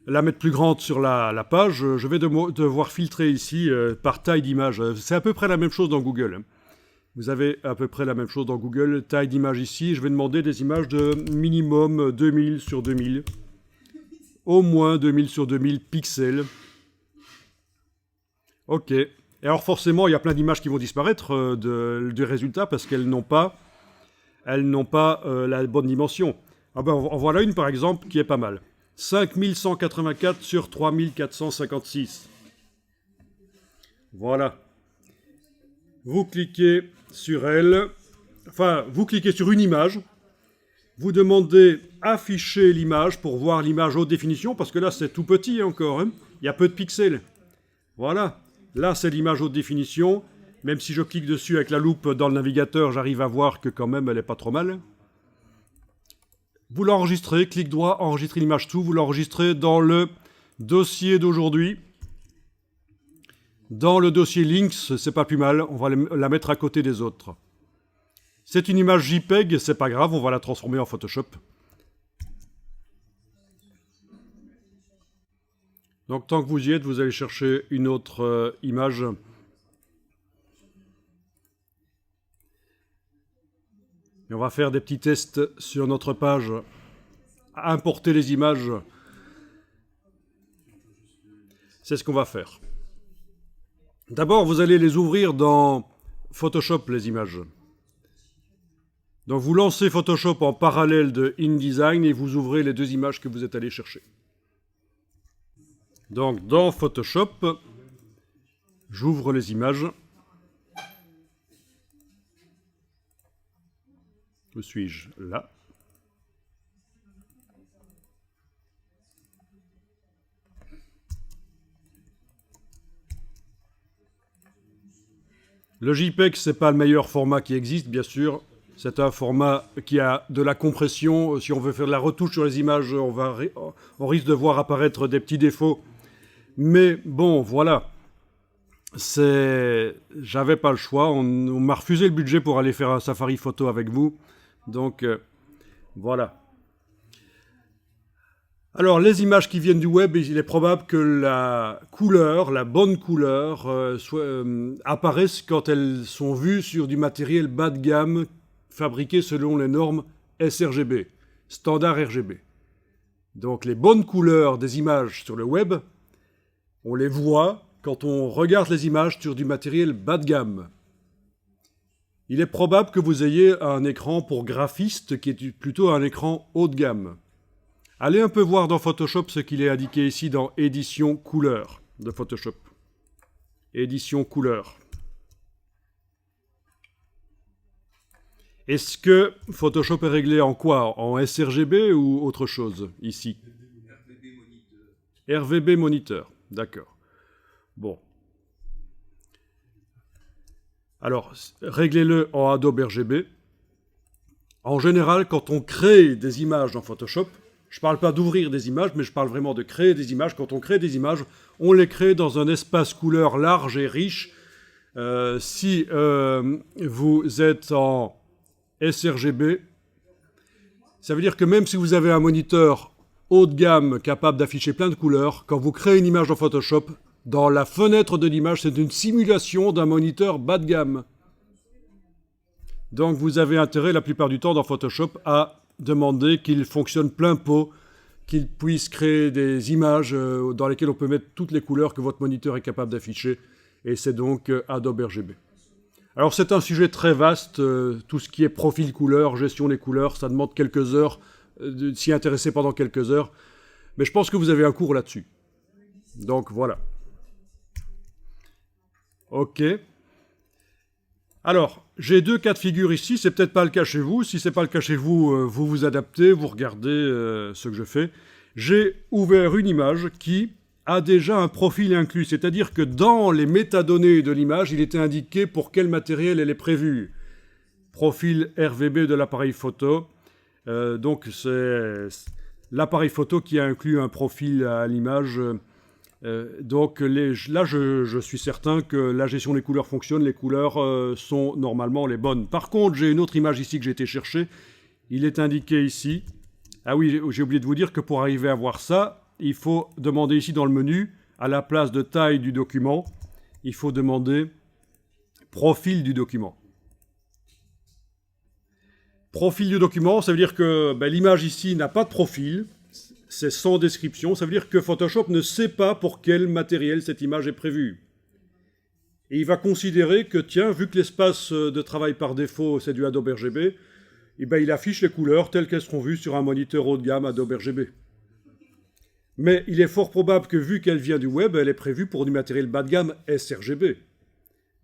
la mettre plus grande sur la page, je vais devoir filtrer ici par taille d'image. C'est à peu près la même chose dans Google. Vous avez à peu près la même chose dans Google. Taille d'image ici, je vais demander des images de minimum 2000 sur 2000. Au moins 2000 sur 2000 pixels. Ok. Et alors forcément, il y a plein d'images qui vont disparaître du résultat parce qu'elles n'ont pas, la bonne dimension. Ah ben, en voilà une par exemple qui est pas mal. 5184 sur 3456. Voilà. Vous cliquez sur elle. Enfin, vous cliquez sur une image. Vous demandez afficher l'image pour voir l'image haute définition, parce que là, c'est tout petit encore. Hein. Il y a peu de pixels. Voilà. Là, c'est l'image haute définition. Même si je clique dessus avec la loupe dans le navigateur, j'arrive à voir que quand même, elle n'est pas trop mal. Vous l'enregistrez, clic droit, enregistrer l'image tout. Vous l'enregistrez dans le dossier d'aujourd'hui. Dans le dossier Links, c'est pas plus mal. On va la mettre à côté des autres. C'est une image JPEG, c'est pas grave, on va la transformer en Photoshop. Donc tant que vous y êtes, vous allez chercher une autre image. Et on va faire des petits tests sur notre page. Importer les images. C'est ce qu'on va faire. D'abord, vous allez les ouvrir dans Photoshop, les images. Donc vous lancez Photoshop en parallèle de InDesign et vous ouvrez les deux images que vous êtes allé chercher. Donc dans Photoshop, j'ouvre les images. Où suis-je? Là. Le JPEG, c'est pas le meilleur format qui existe, bien sûr. C'est un format qui a de la compression. Si on veut faire de la retouche sur les images, on risque de voir apparaître des petits défauts. Mais bon, voilà. J'avais pas le choix. On m'a refusé le budget pour aller faire un Safari photo avec vous. Donc, voilà. Alors, les images qui viennent du web, il est probable que la couleur, la bonne couleur, apparaisse quand elles sont vues sur du matériel bas de gamme fabriqué selon les normes sRGB, standard RGB. Donc, les bonnes couleurs des images sur le web, on les voit quand on regarde les images sur du matériel bas de gamme, il est probable que vous ayez un écran pour graphiste qui est plutôt un écran haut de gamme. Allez un peu voir dans Photoshop ce qu'il est indiqué ici dans Édition couleur de Photoshop. Édition couleur. Est-ce que Photoshop est réglé en quoi? En sRGB ou autre chose ici? RVB moniteur, d'accord. Bon. Alors, réglez-le en Adobe RGB. En général, quand on crée des images dans Photoshop, je ne parle pas d'ouvrir des images, mais je parle vraiment de créer des images. Quand on crée des images, on les crée dans un espace couleur large et riche. Si vous êtes en sRGB, ça veut dire que même si vous avez un moniteur haut de gamme capable d'afficher plein de couleurs, quand vous créez une image dans Photoshop, dans la fenêtre de l'image, c'est une simulation d'un moniteur bas de gamme. Donc vous avez intérêt la plupart du temps dans Photoshop à demander qu'il fonctionne plein pot, qu'il puisse créer des images dans lesquelles on peut mettre toutes les couleurs que votre moniteur est capable d'afficher. Et c'est donc Adobe RGB. Alors c'est un sujet très vaste, tout ce qui est profil couleur, gestion des couleurs, ça demande quelques heures, de s'y intéresser pendant quelques heures. Mais je pense que vous avez un cours là-dessus. Donc voilà. Ok. Alors, j'ai deux cas de figure ici, c'est peut-être pas le cas chez vous. Si c'est pas le cas chez vous, vous vous adaptez, vous regardez ce que je fais. J'ai ouvert une image qui a déjà un profil inclus, c'est-à-dire que dans les métadonnées de l'image, il était indiqué pour quel matériel elle est prévue. Profil RVB de l'appareil photo. Donc c'est l'appareil photo qui a inclus un profil à l'image. Donc là, je suis certain que la gestion des couleurs fonctionne, les couleurs sont normalement les bonnes. Par contre, j'ai une autre image ici que j'ai été chercher. Il est indiqué ici. Ah oui, j'ai oublié de vous dire que pour arriver à voir ça, il faut demander ici dans le menu, à la place de taille du document, il faut demander profil du document. Profil du document, ça veut dire que l'image ici n'a pas de profil, c'est sans description, ça veut dire que Photoshop ne sait pas pour quel matériel cette image est prévue. Et il va considérer que, tiens, vu que l'espace de travail par défaut, c'est du Adobe RGB, il affiche les couleurs telles qu'elles seront vues sur un moniteur haut de gamme Adobe RGB. Mais il est fort probable que, vu qu'elle vient du web, elle est prévue pour du matériel bas de gamme sRGB.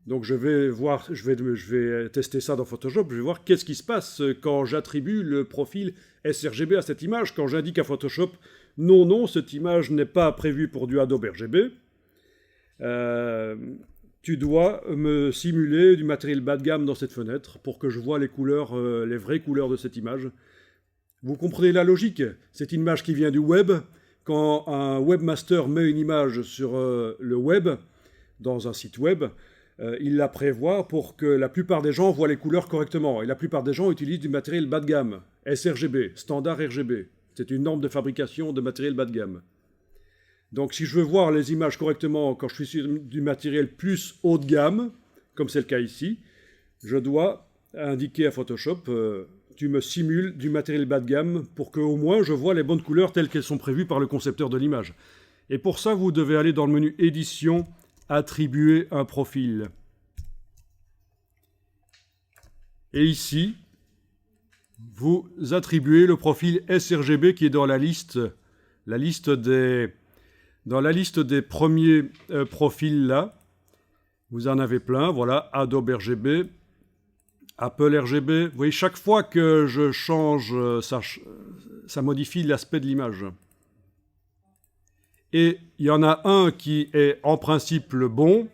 Donc je vais tester ça dans Photoshop, je vais voir qu'est-ce qui se passe quand j'attribue le profil sRGB à cette image, quand j'indique à Photoshop « Non, cette image n'est pas prévue pour du Adobe RGB. Tu dois me simuler du matériel bas de gamme dans cette fenêtre pour que je vois les couleurs, les vraies couleurs de cette image. » Vous comprenez la logique? C'est une image qui vient du web. Quand un webmaster met une image sur le web, dans un site web, il la prévoit pour que la plupart des gens voient les couleurs correctement. Et la plupart des gens utilisent du matériel bas de gamme, sRGB, standard RGB. C'est une norme de fabrication de matériel bas de gamme. Donc si je veux voir les images correctement quand je suis sur du matériel plus haut de gamme, comme c'est le cas ici, je dois indiquer à Photoshop tu me simules du matériel bas de gamme pour qu'au moins je vois les bonnes couleurs telles qu'elles sont prévues par le concepteur de l'image. Et pour ça, vous devez aller dans le menu Édition, Attribuer un profil. Et ici, vous attribuez le profil sRGB qui est dans la liste des premiers profils là. Vous en avez plein, voilà, Adobe RGB, Apple RGB. Vous voyez, chaque fois que je change, ça modifie l'aspect de l'image. Et il y en a un qui est en principe le bon,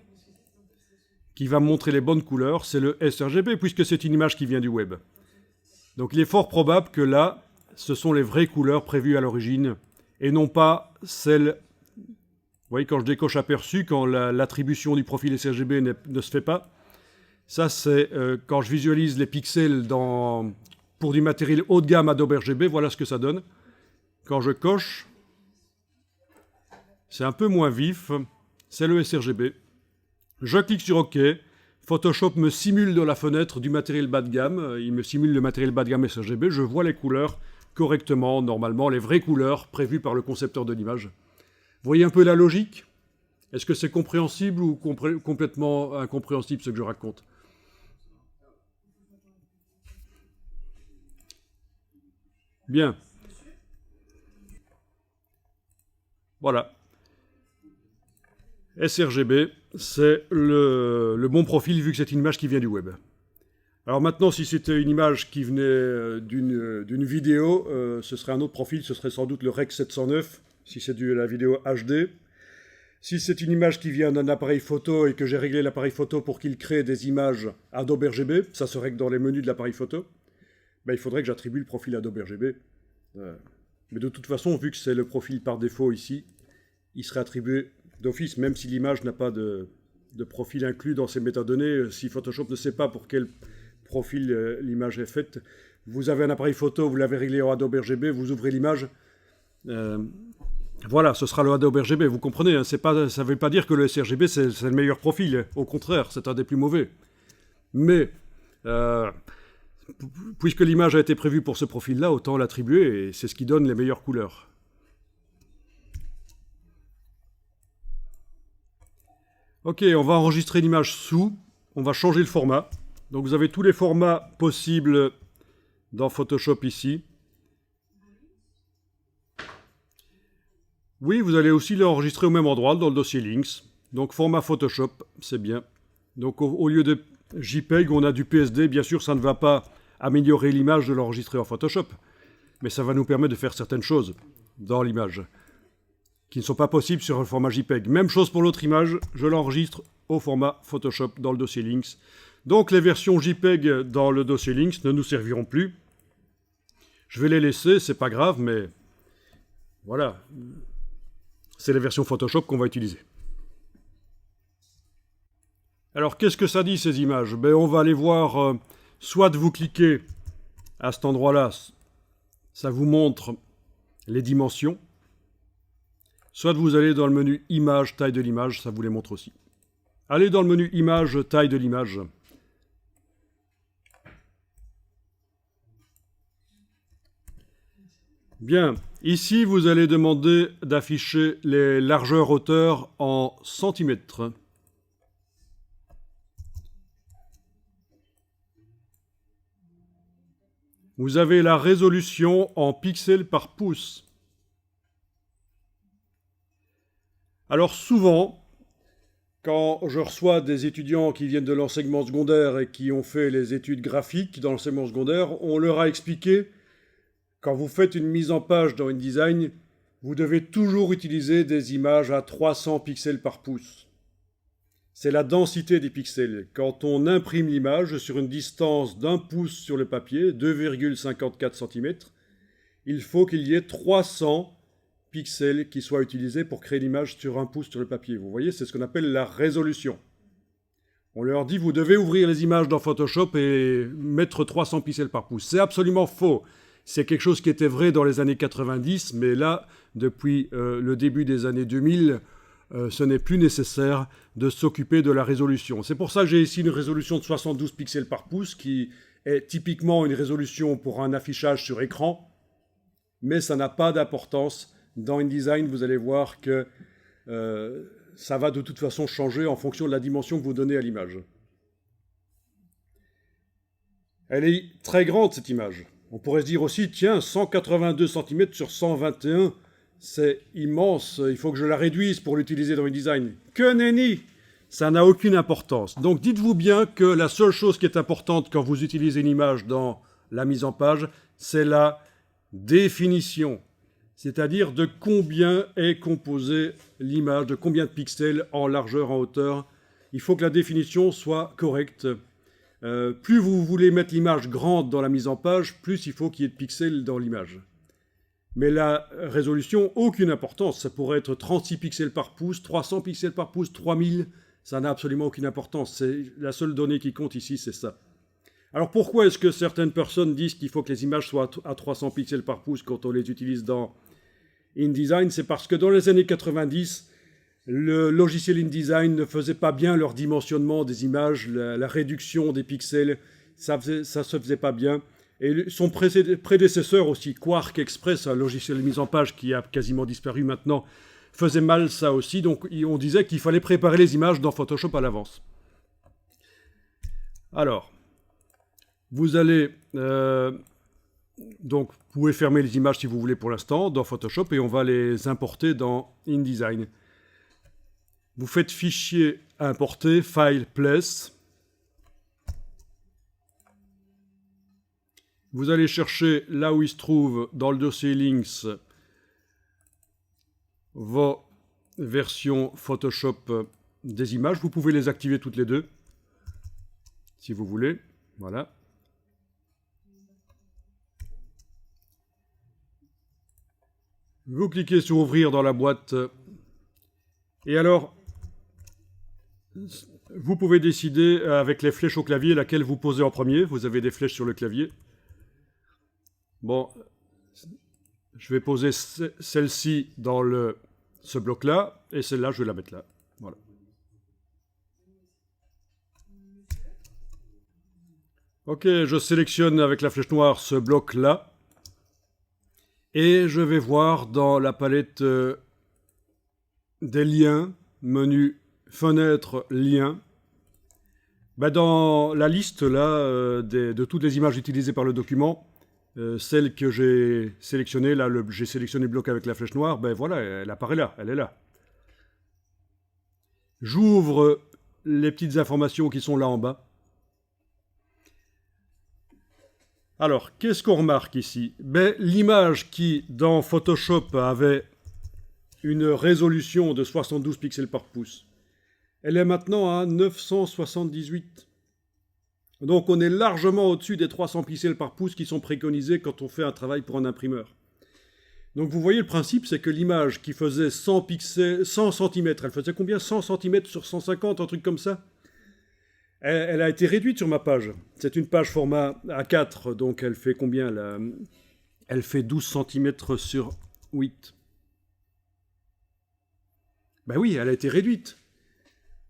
qui va montrer les bonnes couleurs, c'est le sRGB, puisque c'est une image qui vient du web. Donc il est fort probable que là, ce sont les vraies couleurs prévues à l'origine, et non pas celles... Vous voyez, quand je décoche aperçu, quand l'attribution du profil sRGB ne se fait pas, ça c'est quand je visualise les pixels pour du matériel haut de gamme Adobe RGB, voilà ce que ça donne. Quand je coche, c'est un peu moins vif, c'est le sRGB. Je clique sur OK, Photoshop me simule dans la fenêtre du matériel bas de gamme, il me simule le matériel bas de gamme sRGB, je vois les couleurs correctement, normalement, les vraies couleurs prévues par le concepteur de l'image. Vous voyez un peu la logique? Est-ce que c'est compréhensible ou complètement incompréhensible ce que je raconte? Bien. Voilà. sRGB, c'est le bon profil vu que c'est une image qui vient du web. Alors maintenant, si c'était une image qui venait d'une vidéo, ce serait un autre profil, ce serait sans doute le Rec 709, si c'est de la vidéo HD. Si c'est une image qui vient d'un appareil photo et que j'ai réglé l'appareil photo pour qu'il crée des images Adobe RGB, ça se règle dans les menus de l'appareil photo, ben, il faudrait que j'attribue le profil Adobe RGB. Mais de toute façon, vu que c'est le profil par défaut ici, il serait attribué d'office, même si l'image n'a pas de profil inclus dans ses métadonnées. Si Photoshop ne sait pas pour quel profil l'image est faite, vous avez un appareil photo, vous l'avez réglé en Adobe RGB, vous ouvrez l'image, voilà, ce sera le Adobe RGB, vous comprenez, hein, ça ne veut pas dire que le sRGB c'est le meilleur profil, au contraire, c'est un des plus mauvais. Mais, puisque l'image a été prévue pour ce profil-là, autant l'attribuer, et c'est ce qui donne les meilleures couleurs. Ok, on va enregistrer l'image sous, on va changer le format. Donc vous avez tous les formats possibles dans Photoshop ici. Oui, vous allez aussi l'enregistrer au même endroit, dans le dossier Links. Donc format Photoshop, c'est bien. Donc au lieu de JPEG, on a du PSD. Bien sûr, ça ne va pas améliorer l'image de l'enregistrer en Photoshop. Mais ça va nous permettre de faire certaines choses dans l'image qui ne sont pas possibles sur le format JPEG. Même chose pour l'autre image, je l'enregistre au format Photoshop dans le dossier Links. Donc les versions JPEG dans le dossier Links ne nous serviront plus. Je vais les laisser, c'est pas grave, mais voilà. C'est les versions Photoshop qu'on va utiliser. Alors qu'est-ce que ça dit ces images? Ben, on va aller voir, soit vous cliquez à cet endroit-là, ça vous montre les dimensions. Soit vous allez dans le menu Image, taille de l'image, ça vous les montre aussi. Allez dans le menu Image, taille de l'image. Bien, ici vous allez demander d'afficher les largeurs-hauteurs en centimètres. Vous avez la résolution en pixels par pouce. Alors souvent, quand je reçois des étudiants qui viennent de l'enseignement secondaire et qui ont fait les études graphiques dans l'enseignement secondaire, on leur a expliqué, quand vous faites une mise en page dans InDesign, vous devez toujours utiliser des images à 300 pixels par pouce. C'est la densité des pixels. Quand on imprime l'image sur une distance d'1 pouce sur le papier, 2,54 cm, il faut qu'il y ait 300 pixels qui soient utilisés pour créer l'image sur 1 pouce sur le papier. Vous voyez, c'est ce qu'on appelle la résolution. On leur dit, vous devez ouvrir les images dans Photoshop et mettre 300 pixels par pouce. C'est absolument faux. C'est quelque chose qui était vrai dans les années 90, mais là, depuis le début des années 2000, ce n'est plus nécessaire de s'occuper de la résolution. C'est pour ça que j'ai ici une résolution de 72 pixels par pouce, qui est typiquement une résolution pour un affichage sur écran, mais ça n'a pas d'importance. Dans InDesign, vous allez voir que ça va de toute façon changer en fonction de la dimension que vous donnez à l'image. Elle est très grande, cette image. On pourrait se dire aussi, tiens, 182 cm sur 121, c'est immense, il faut que je la réduise pour l'utiliser dans InDesign. Que nenni! Ça n'a aucune importance. Donc dites-vous bien que la seule chose qui est importante quand vous utilisez une image dans la mise en page, c'est la définition. C'est-à-dire de combien est composée l'image, de combien de pixels en largeur, en hauteur. Il faut que la définition soit correcte. Plus vous voulez mettre l'image grande dans la mise en page, plus il faut qu'il y ait de pixels dans l'image. Mais la résolution, aucune importance. Ça pourrait être 36 pixels par pouce, 300 pixels par pouce, 3000. Ça n'a absolument aucune importance. C'est la seule donnée qui compte ici, c'est ça. Alors pourquoi est-ce que certaines personnes disent qu'il faut que les images soient à 300 pixels par pouce quand on les utilise dans InDesign? C'est parce que dans les années 90, le logiciel InDesign ne faisait pas bien leur dimensionnement des images, la réduction des pixels, ça se faisait pas bien. Et son prédécesseur aussi, Quark Express, un logiciel de mise en page qui a quasiment disparu maintenant, faisait mal ça aussi. Donc on disait qu'il fallait préparer les images dans Photoshop à l'avance. Alors, vous allez... donc, vous pouvez fermer les images si vous voulez pour l'instant dans Photoshop et on va les importer dans InDesign. Vous faites Fichier, Importer, File, Place. Vous allez chercher là où il se trouve dans le dossier Links vos versions Photoshop des images. Vous pouvez les activer toutes les deux si vous voulez. Voilà. Vous cliquez sur Ouvrir dans la boîte. Et alors, vous pouvez décider avec les flèches au clavier laquelle vous posez en premier. Vous avez des flèches sur le clavier. Bon, je vais poser celle-ci dans ce bloc-là, et celle-là, je vais la mettre là. Voilà. Ok, je sélectionne avec la flèche noire ce bloc-là. Et je vais voir dans la palette des liens, menu Fenêtre, Liens. Ben dans la liste là, de toutes les images utilisées par le document, celle que j'ai sélectionnée, là j'ai sélectionné le bloc avec la flèche noire, ben voilà, elle apparaît là, elle est là. J'ouvre les petites informations qui sont là en bas. Alors, qu'est-ce qu'on remarque ici? Ben, l'image qui, dans Photoshop, avait une résolution de 72 pixels par pouce, elle est maintenant à 978. Donc, on est largement au-dessus des 300 pixels par pouce qui sont préconisés quand on fait un travail pour un imprimeur. Donc, vous voyez, le principe, c'est que l'image qui faisait 100 pixels, 100 cm, elle faisait combien? 100 cm sur 150, un truc comme ça? Elle a été réduite sur ma page. C'est une page format A4, donc elle fait combien là? Elle fait 12 cm sur 8. Ben oui, elle a été réduite.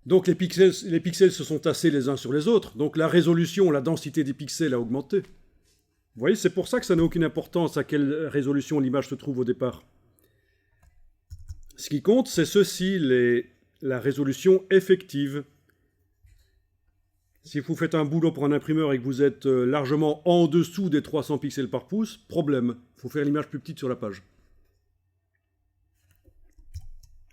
Donc les pixels se sont tassés les uns sur les autres. Donc la résolution, la densité des pixels a augmenté. Vous voyez, c'est pour ça que ça n'a aucune importance à quelle résolution l'image se trouve au départ. Ce qui compte, c'est ceci, la résolution effective. Si vous faites un boulot pour un imprimeur et que vous êtes largement en dessous des 300 pixels par pouce, problème. Il faut faire l'image plus petite sur la page.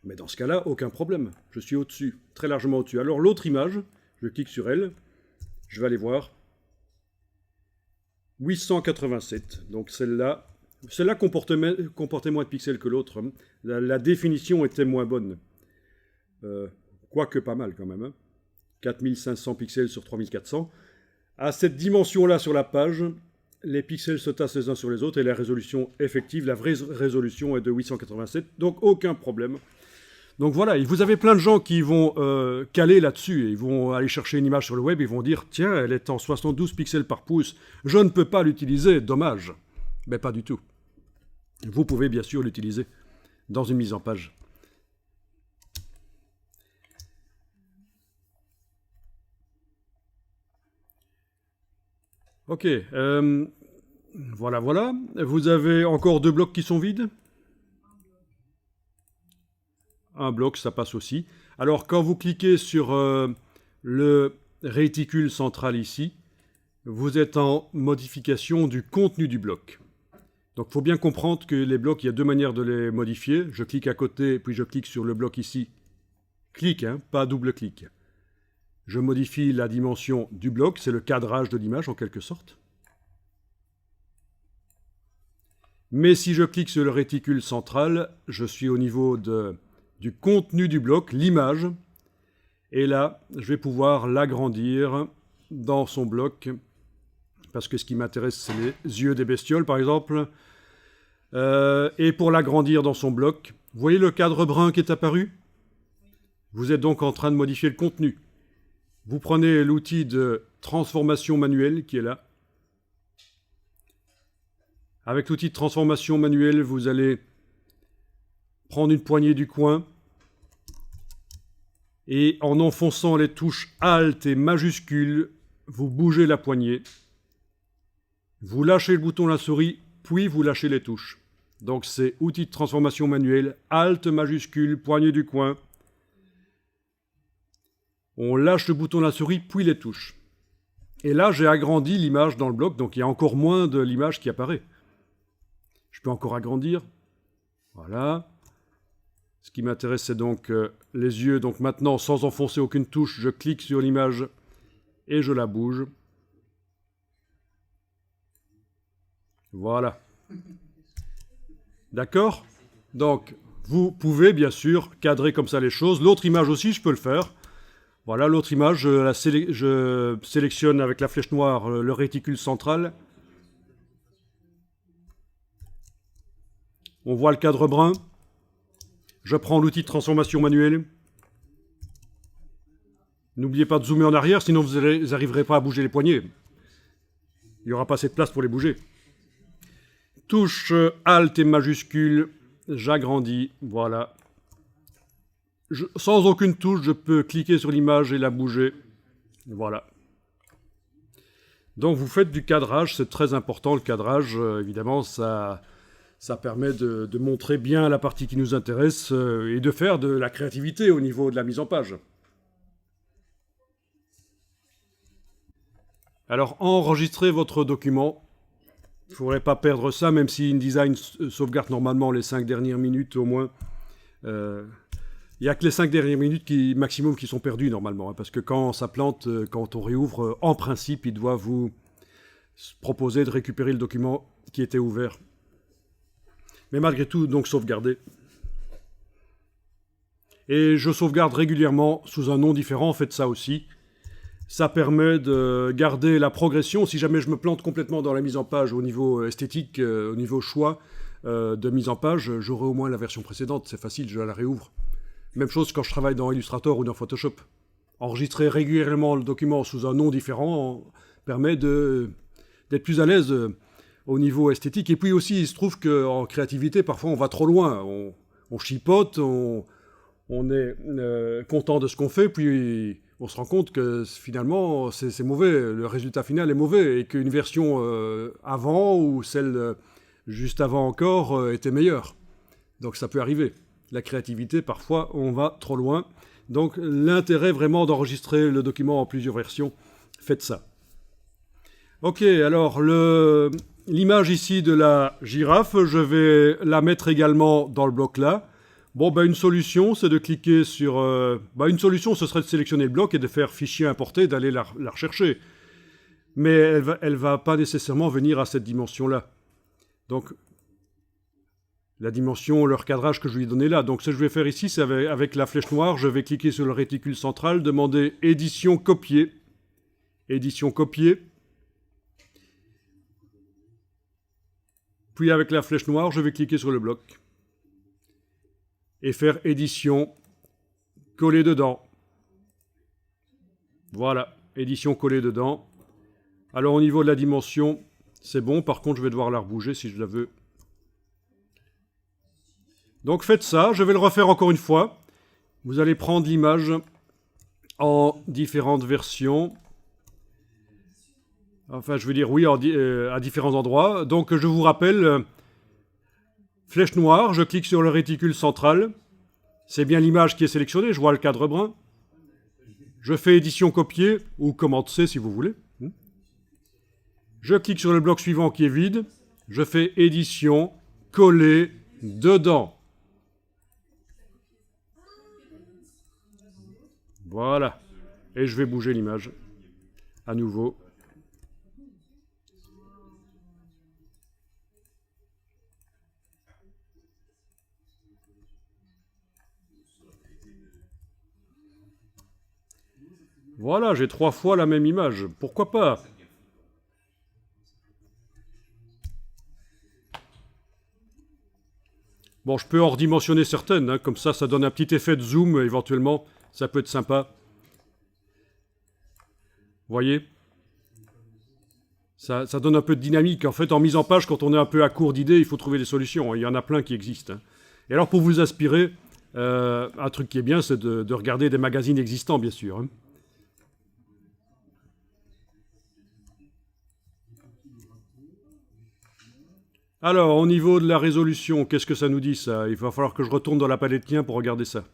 Mais dans ce cas-là, aucun problème. Je suis au-dessus, très largement au-dessus. Alors l'autre image, je clique sur elle, je vais aller voir. 887. Donc celle-là comportait moins de pixels que l'autre. La définition était moins bonne. Quoique pas mal quand même. 4500 pixels sur 3400. À cette dimension-là sur la page, les pixels se tassent les uns sur les autres et la résolution effective, la vraie résolution est de 887, donc aucun problème. Donc voilà, et vous avez plein de gens qui vont caler là-dessus, et ils vont aller chercher une image sur le web, ils vont dire « Tiens, elle est en 72 pixels par pouce, je ne peux pas l'utiliser, dommage ». Mais pas du tout. Vous pouvez bien sûr l'utiliser dans une mise en page. Ok, voilà. Vous avez encore 2 blocs qui sont vides? Un bloc, ça passe aussi. Alors, quand vous cliquez sur le réticule central ici, vous êtes en modification du contenu du bloc. Donc, il faut bien comprendre que les blocs, il y a 2 manières de les modifier. Je clique à côté, puis je clique sur le bloc ici. Clic, hein, pas double-clic. Je modifie la dimension du bloc, c'est le cadrage de l'image en quelque sorte. Mais si je clique sur le réticule central, je suis au niveau du contenu du bloc, l'image. Et là, je vais pouvoir l'agrandir dans son bloc. Parce que ce qui m'intéresse, c'est les yeux des bestioles, par exemple. Et pour l'agrandir dans son bloc, vous voyez le cadre brun qui est apparu? Vous êtes donc en train de modifier le contenu. Vous prenez l'outil de transformation manuelle qui est là. Avec l'outil de transformation manuelle, vous allez prendre une poignée du coin et en enfonçant les touches Alt et majuscule, vous bougez la poignée. Vous lâchez le bouton de la souris, puis vous lâchez les touches. Donc c'est outil de transformation manuelle, Alt majuscule, poignée du coin. On lâche le bouton de la souris, puis les touches. Et là, j'ai agrandi l'image dans le bloc, donc il y a encore moins de l'image qui apparaît. Je peux encore agrandir. Voilà. Ce qui m'intéresse, c'est donc les yeux. Donc maintenant, sans enfoncer aucune touche, je clique sur l'image et je la bouge. Voilà. D'accord? Donc, vous pouvez bien sûr cadrer comme ça les choses. L'autre image aussi, je peux le faire. Voilà, l'autre image, je sélectionne avec la flèche noire le réticule central. On voit le cadre brun. Je prends l'outil de transformation manuelle. N'oubliez pas de zoomer en arrière, sinon vous n'arriverez pas à bouger les poignets. Il n'y aura pas assez de place pour les bouger. Touche Alt et majuscule, j'agrandis, voilà. Sans aucune touche, je peux cliquer sur l'image et la bouger. Voilà. Donc vous faites du cadrage, c'est très important le cadrage, évidemment, ça permet de montrer bien la partie qui nous intéresse et de faire de la créativité au niveau de la mise en page. Alors enregistrez votre document. Il ne faudrait pas perdre ça, même si InDesign sauvegarde normalement les 5 dernières minutes au moins. Il n'y a que les 5 dernières minutes maximum qui sont perdues normalement, hein, parce que quand ça plante, quand on réouvre, en principe, il doit vous proposer de récupérer le document qui était ouvert. Mais malgré tout, donc sauvegarder. Et je sauvegarde régulièrement sous un nom différent, faites ça aussi. Ça permet de garder la progression. Si jamais je me plante complètement dans la mise en page au niveau esthétique, au niveau choix de mise en page, j'aurai au moins la version précédente. C'est facile, je la réouvre. Même chose quand je travaille dans Illustrator ou dans Photoshop. Enregistrer régulièrement le document sous un nom différent permet d'être plus à l'aise au niveau esthétique. Et puis aussi, il se trouve qu'en créativité, parfois on va trop loin. On chipote, on est content de ce qu'on fait, puis on se rend compte que finalement c'est mauvais, le résultat final est mauvais, et qu'une version avant ou celle juste avant encore était meilleure. Donc ça peut arriver. La créativité, parfois, on va trop loin. Donc l'intérêt vraiment d'enregistrer le document en plusieurs versions, faites ça. Ok, alors l'image ici de la girafe, je vais la mettre également dans le bloc là. Bon, ben une solution, c'est de cliquer sur... une solution, ce serait de sélectionner le bloc et de faire fichier importé, d'aller la rechercher. Mais elle va pas nécessairement venir à cette dimension-là. Donc, la dimension, le recadrage que je lui ai donné là. Donc, ce que je vais faire ici, c'est avec la flèche noire, je vais cliquer sur le réticule central, demander édition copier. Édition copier. Puis, avec la flèche noire, je vais cliquer sur le bloc. Et faire édition, coller dedans. Voilà, édition coller dedans. Alors au niveau de la dimension, c'est bon, par contre je vais devoir la rebouger si je la veux. Donc faites ça, je vais le refaire encore une fois. Vous allez prendre l'image en différentes versions. Enfin je veux dire oui, à différents endroits. Donc je vous rappelle... Flèche noire, je clique sur le réticule central. C'est bien l'image qui est sélectionnée, je vois le cadre brun. Je fais édition copier, ou commande C si vous voulez. Je clique sur le bloc suivant qui est vide. Je fais édition, coller, dedans. Voilà. Et je vais bouger l'image. À nouveau. Voilà, j'ai 3 fois la même image. Pourquoi pas? Bon, je peux en redimensionner certaines, hein, comme ça donne un petit effet de zoom, éventuellement. Ça peut être sympa. Vous voyez? Ça donne un peu de dynamique. En fait, en mise en page, quand on est un peu à court d'idées, il faut trouver des solutions. Il y en a plein qui existent. Hein. Et alors, pour vous inspirer, un truc qui est bien, c'est de regarder des magazines existants, bien sûr. Hein. Alors, au niveau de la résolution, qu'est-ce que ça nous dit, ça? Il va falloir que je retourne dans la palette lien pour regarder ça.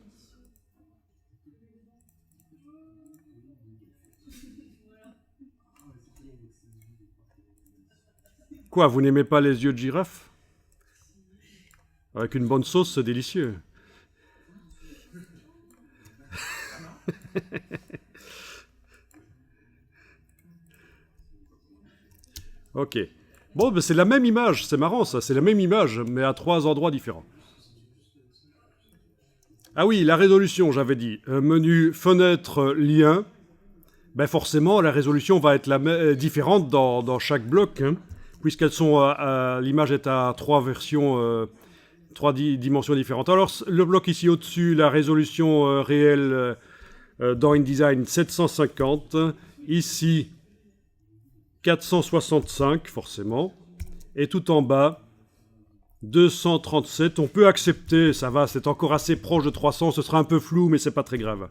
Quoi, vous n'aimez pas les yeux de girafe? Avec une bonne sauce, c'est délicieux. Ok. Bon, ben c'est la même image, c'est marrant ça, c'est la même image, mais à 3 endroits différents. Ah oui, la résolution, j'avais dit. Menu, fenêtre, lien. Ben forcément, la résolution va être différente dans chaque bloc, hein, puisqu'elles sont l'image est à 3 versions, 3 dimensions différentes. Alors, le bloc ici au-dessus, la résolution réelle dans InDesign 750. Ici, 465, forcément. Et tout en bas, 237. On peut accepter, ça va, c'est encore assez proche de 300. Ce sera un peu flou, mais c'est pas très grave.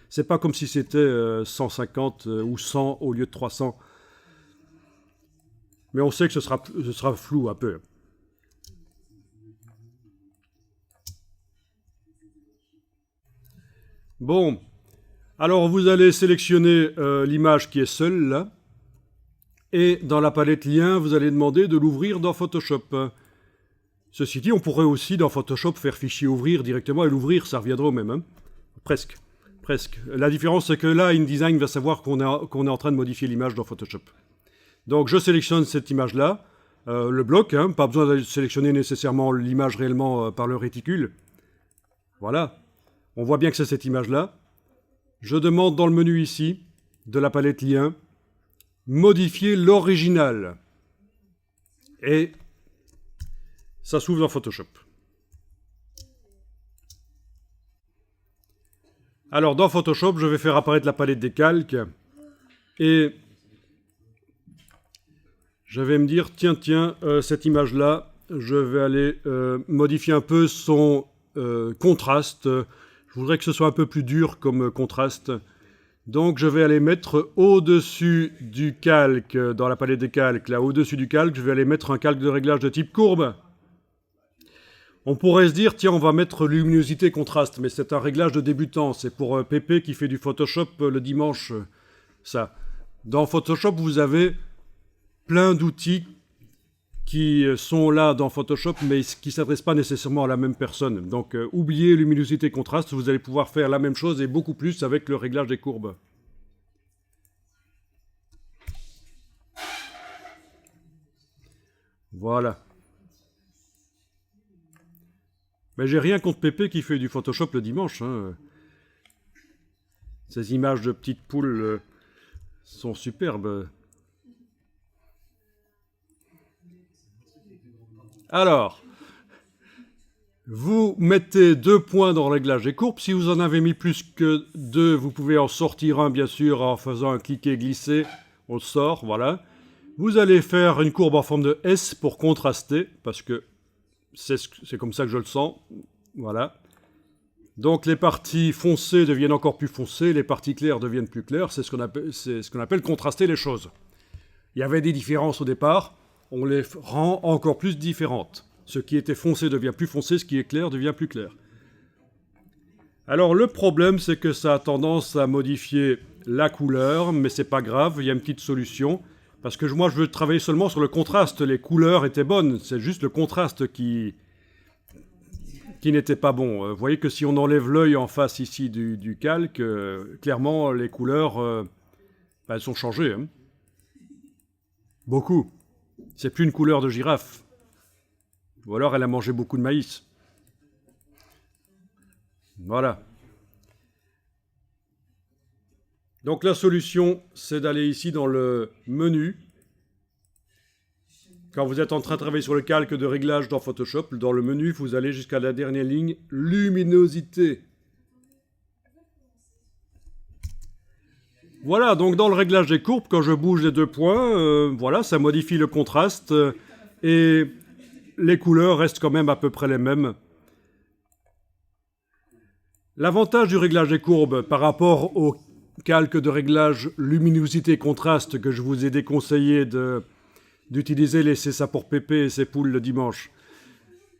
C'est pas comme si c'était 150 ou 100 au lieu de 300. Mais on sait que ce sera flou un peu. Bon. Alors vous allez sélectionner l'image qui est seule, là. Et dans la palette lien, vous allez demander de l'ouvrir dans Photoshop. Ceci dit, on pourrait aussi dans Photoshop faire fichier ouvrir directement et l'ouvrir, ça reviendra au même. Hein. Presque. Presque. La différence, c'est que là, InDesign va savoir qu'on est en train de modifier l'image dans Photoshop. Donc je sélectionne cette image-là, le bloc, hein, pas besoin de sélectionner nécessairement l'image réellement par le réticule. Voilà. On voit bien que c'est cette image-là. Je demande dans le menu ici, de la palette lien, modifier l'original. Et ça s'ouvre dans Photoshop. Alors dans Photoshop, je vais faire apparaître la palette des calques et je vais me dire, tiens, cette image-là, je vais aller modifier un peu son contraste. Je voudrais que ce soit un peu plus dur comme contraste. Donc je vais aller mettre au-dessus du calque, dans la palette des calques, là au-dessus du calque, je vais aller mettre un calque de réglage de type courbe. On pourrait se dire, tiens, on va mettre luminosité contraste, mais c'est un réglage de débutant, c'est pour Pépé qui fait du Photoshop le dimanche, ça. Dans Photoshop, vous avez plein d'outils qui sont là dans Photoshop, mais qui ne s'adressent pas nécessairement à la même personne. Donc, oubliez luminosité contraste, vous allez pouvoir faire la même chose et beaucoup plus avec le réglage des courbes. Voilà. Mais j'ai rien contre Pépé qui fait du Photoshop le dimanche. Hein. Ces images de petites poules sont superbes. Alors, vous mettez 2 points dans le réglage des courbes. Si vous en avez mis plus que 2, vous pouvez en sortir un, bien sûr, en faisant un cliquer-glisser. On le sort, voilà. Vous allez faire une courbe en forme de S pour contraster, parce que c'est comme ça que je le sens. Voilà. Donc les parties foncées deviennent encore plus foncées, les parties claires deviennent plus claires. C'est ce qu'on appelle contraster les choses. Il y avait des différences au départ, on les rend encore plus différentes. Ce qui était foncé devient plus foncé, ce qui est clair devient plus clair. Alors le problème, c'est que ça a tendance à modifier la couleur, mais c'est pas grave, il y a une petite solution. Parce que moi, je veux travailler seulement sur le contraste. Les couleurs étaient bonnes, c'est juste le contraste qui n'était pas bon. Vous voyez que si on enlève l'œil en face ici du calque, clairement, les couleurs, elles sont changées. Hein. Beaucoup. C'est plus une couleur de girafe. Ou alors, elle a mangé beaucoup de maïs. Voilà. Donc la solution, c'est d'aller ici dans le menu. Quand vous êtes en train de travailler sur le calque de réglage dans Photoshop, dans le menu, vous allez jusqu'à la dernière ligne, luminosité. Voilà, donc dans le réglage des courbes, quand je bouge les 2 points, voilà, ça modifie le contraste et les couleurs restent quand même à peu près les mêmes. L'avantage du réglage des courbes par rapport au calque de réglage luminosité-contraste que je vous ai déconseillé d'utiliser laisser ça pour Pépé et ses poules le dimanche.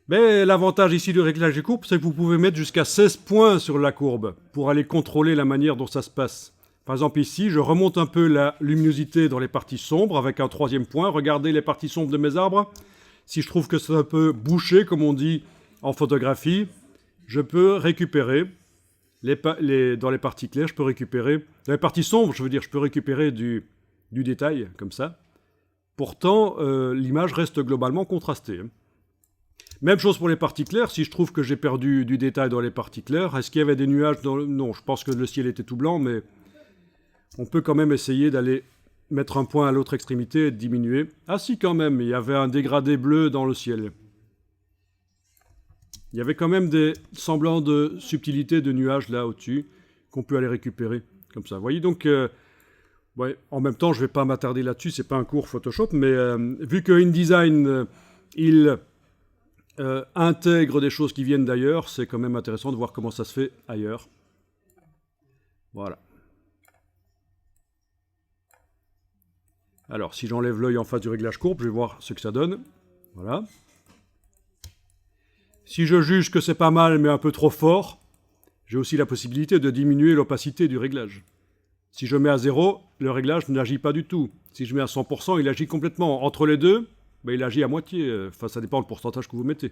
Mais l'avantage ici du réglage des courbes, c'est que vous pouvez mettre jusqu'à 16 points sur la courbe pour aller contrôler la manière dont ça se passe. Par exemple ici, je remonte un peu la luminosité dans les parties sombres avec un 3e point. Regardez les parties sombres de mes arbres. Si je trouve que c'est un peu bouché, comme on dit en photographie, je peux récupérer, dans les parties claires, je peux récupérer, dans les parties sombres, je veux dire, je peux récupérer du détail, comme ça. Pourtant, l'image reste globalement contrastée. Même chose pour les parties claires, si je trouve que j'ai perdu du détail dans les parties claires, est-ce qu'il y avait des nuages dans le... Non, je pense que le ciel était tout blanc, mais on peut quand même essayer d'aller mettre un point à l'autre extrémité et de diminuer. Ah si, quand même, il y avait un dégradé bleu dans le ciel. Il y avait quand même des semblants de subtilité de nuages là au-dessus qu'on peut aller récupérer, comme ça. Vous voyez, donc... ouais, en même temps, je ne vais pas m'attarder là-dessus, c'est pas un cours Photoshop, mais vu que InDesign, il intègre des choses qui viennent d'ailleurs, c'est quand même intéressant de voir comment ça se fait ailleurs. Voilà. Alors, si j'enlève l'œil en face du réglage courbe, je vais voir ce que ça donne. Voilà. Si je juge que c'est pas mal, mais un peu trop fort, j'ai aussi la possibilité de diminuer l'opacité du réglage. Si je mets à 0, le réglage n'agit pas du tout. Si je mets à 100%, il agit complètement. Entre les deux, ben, il agit à moitié. Enfin, ça dépend du pourcentage que vous mettez.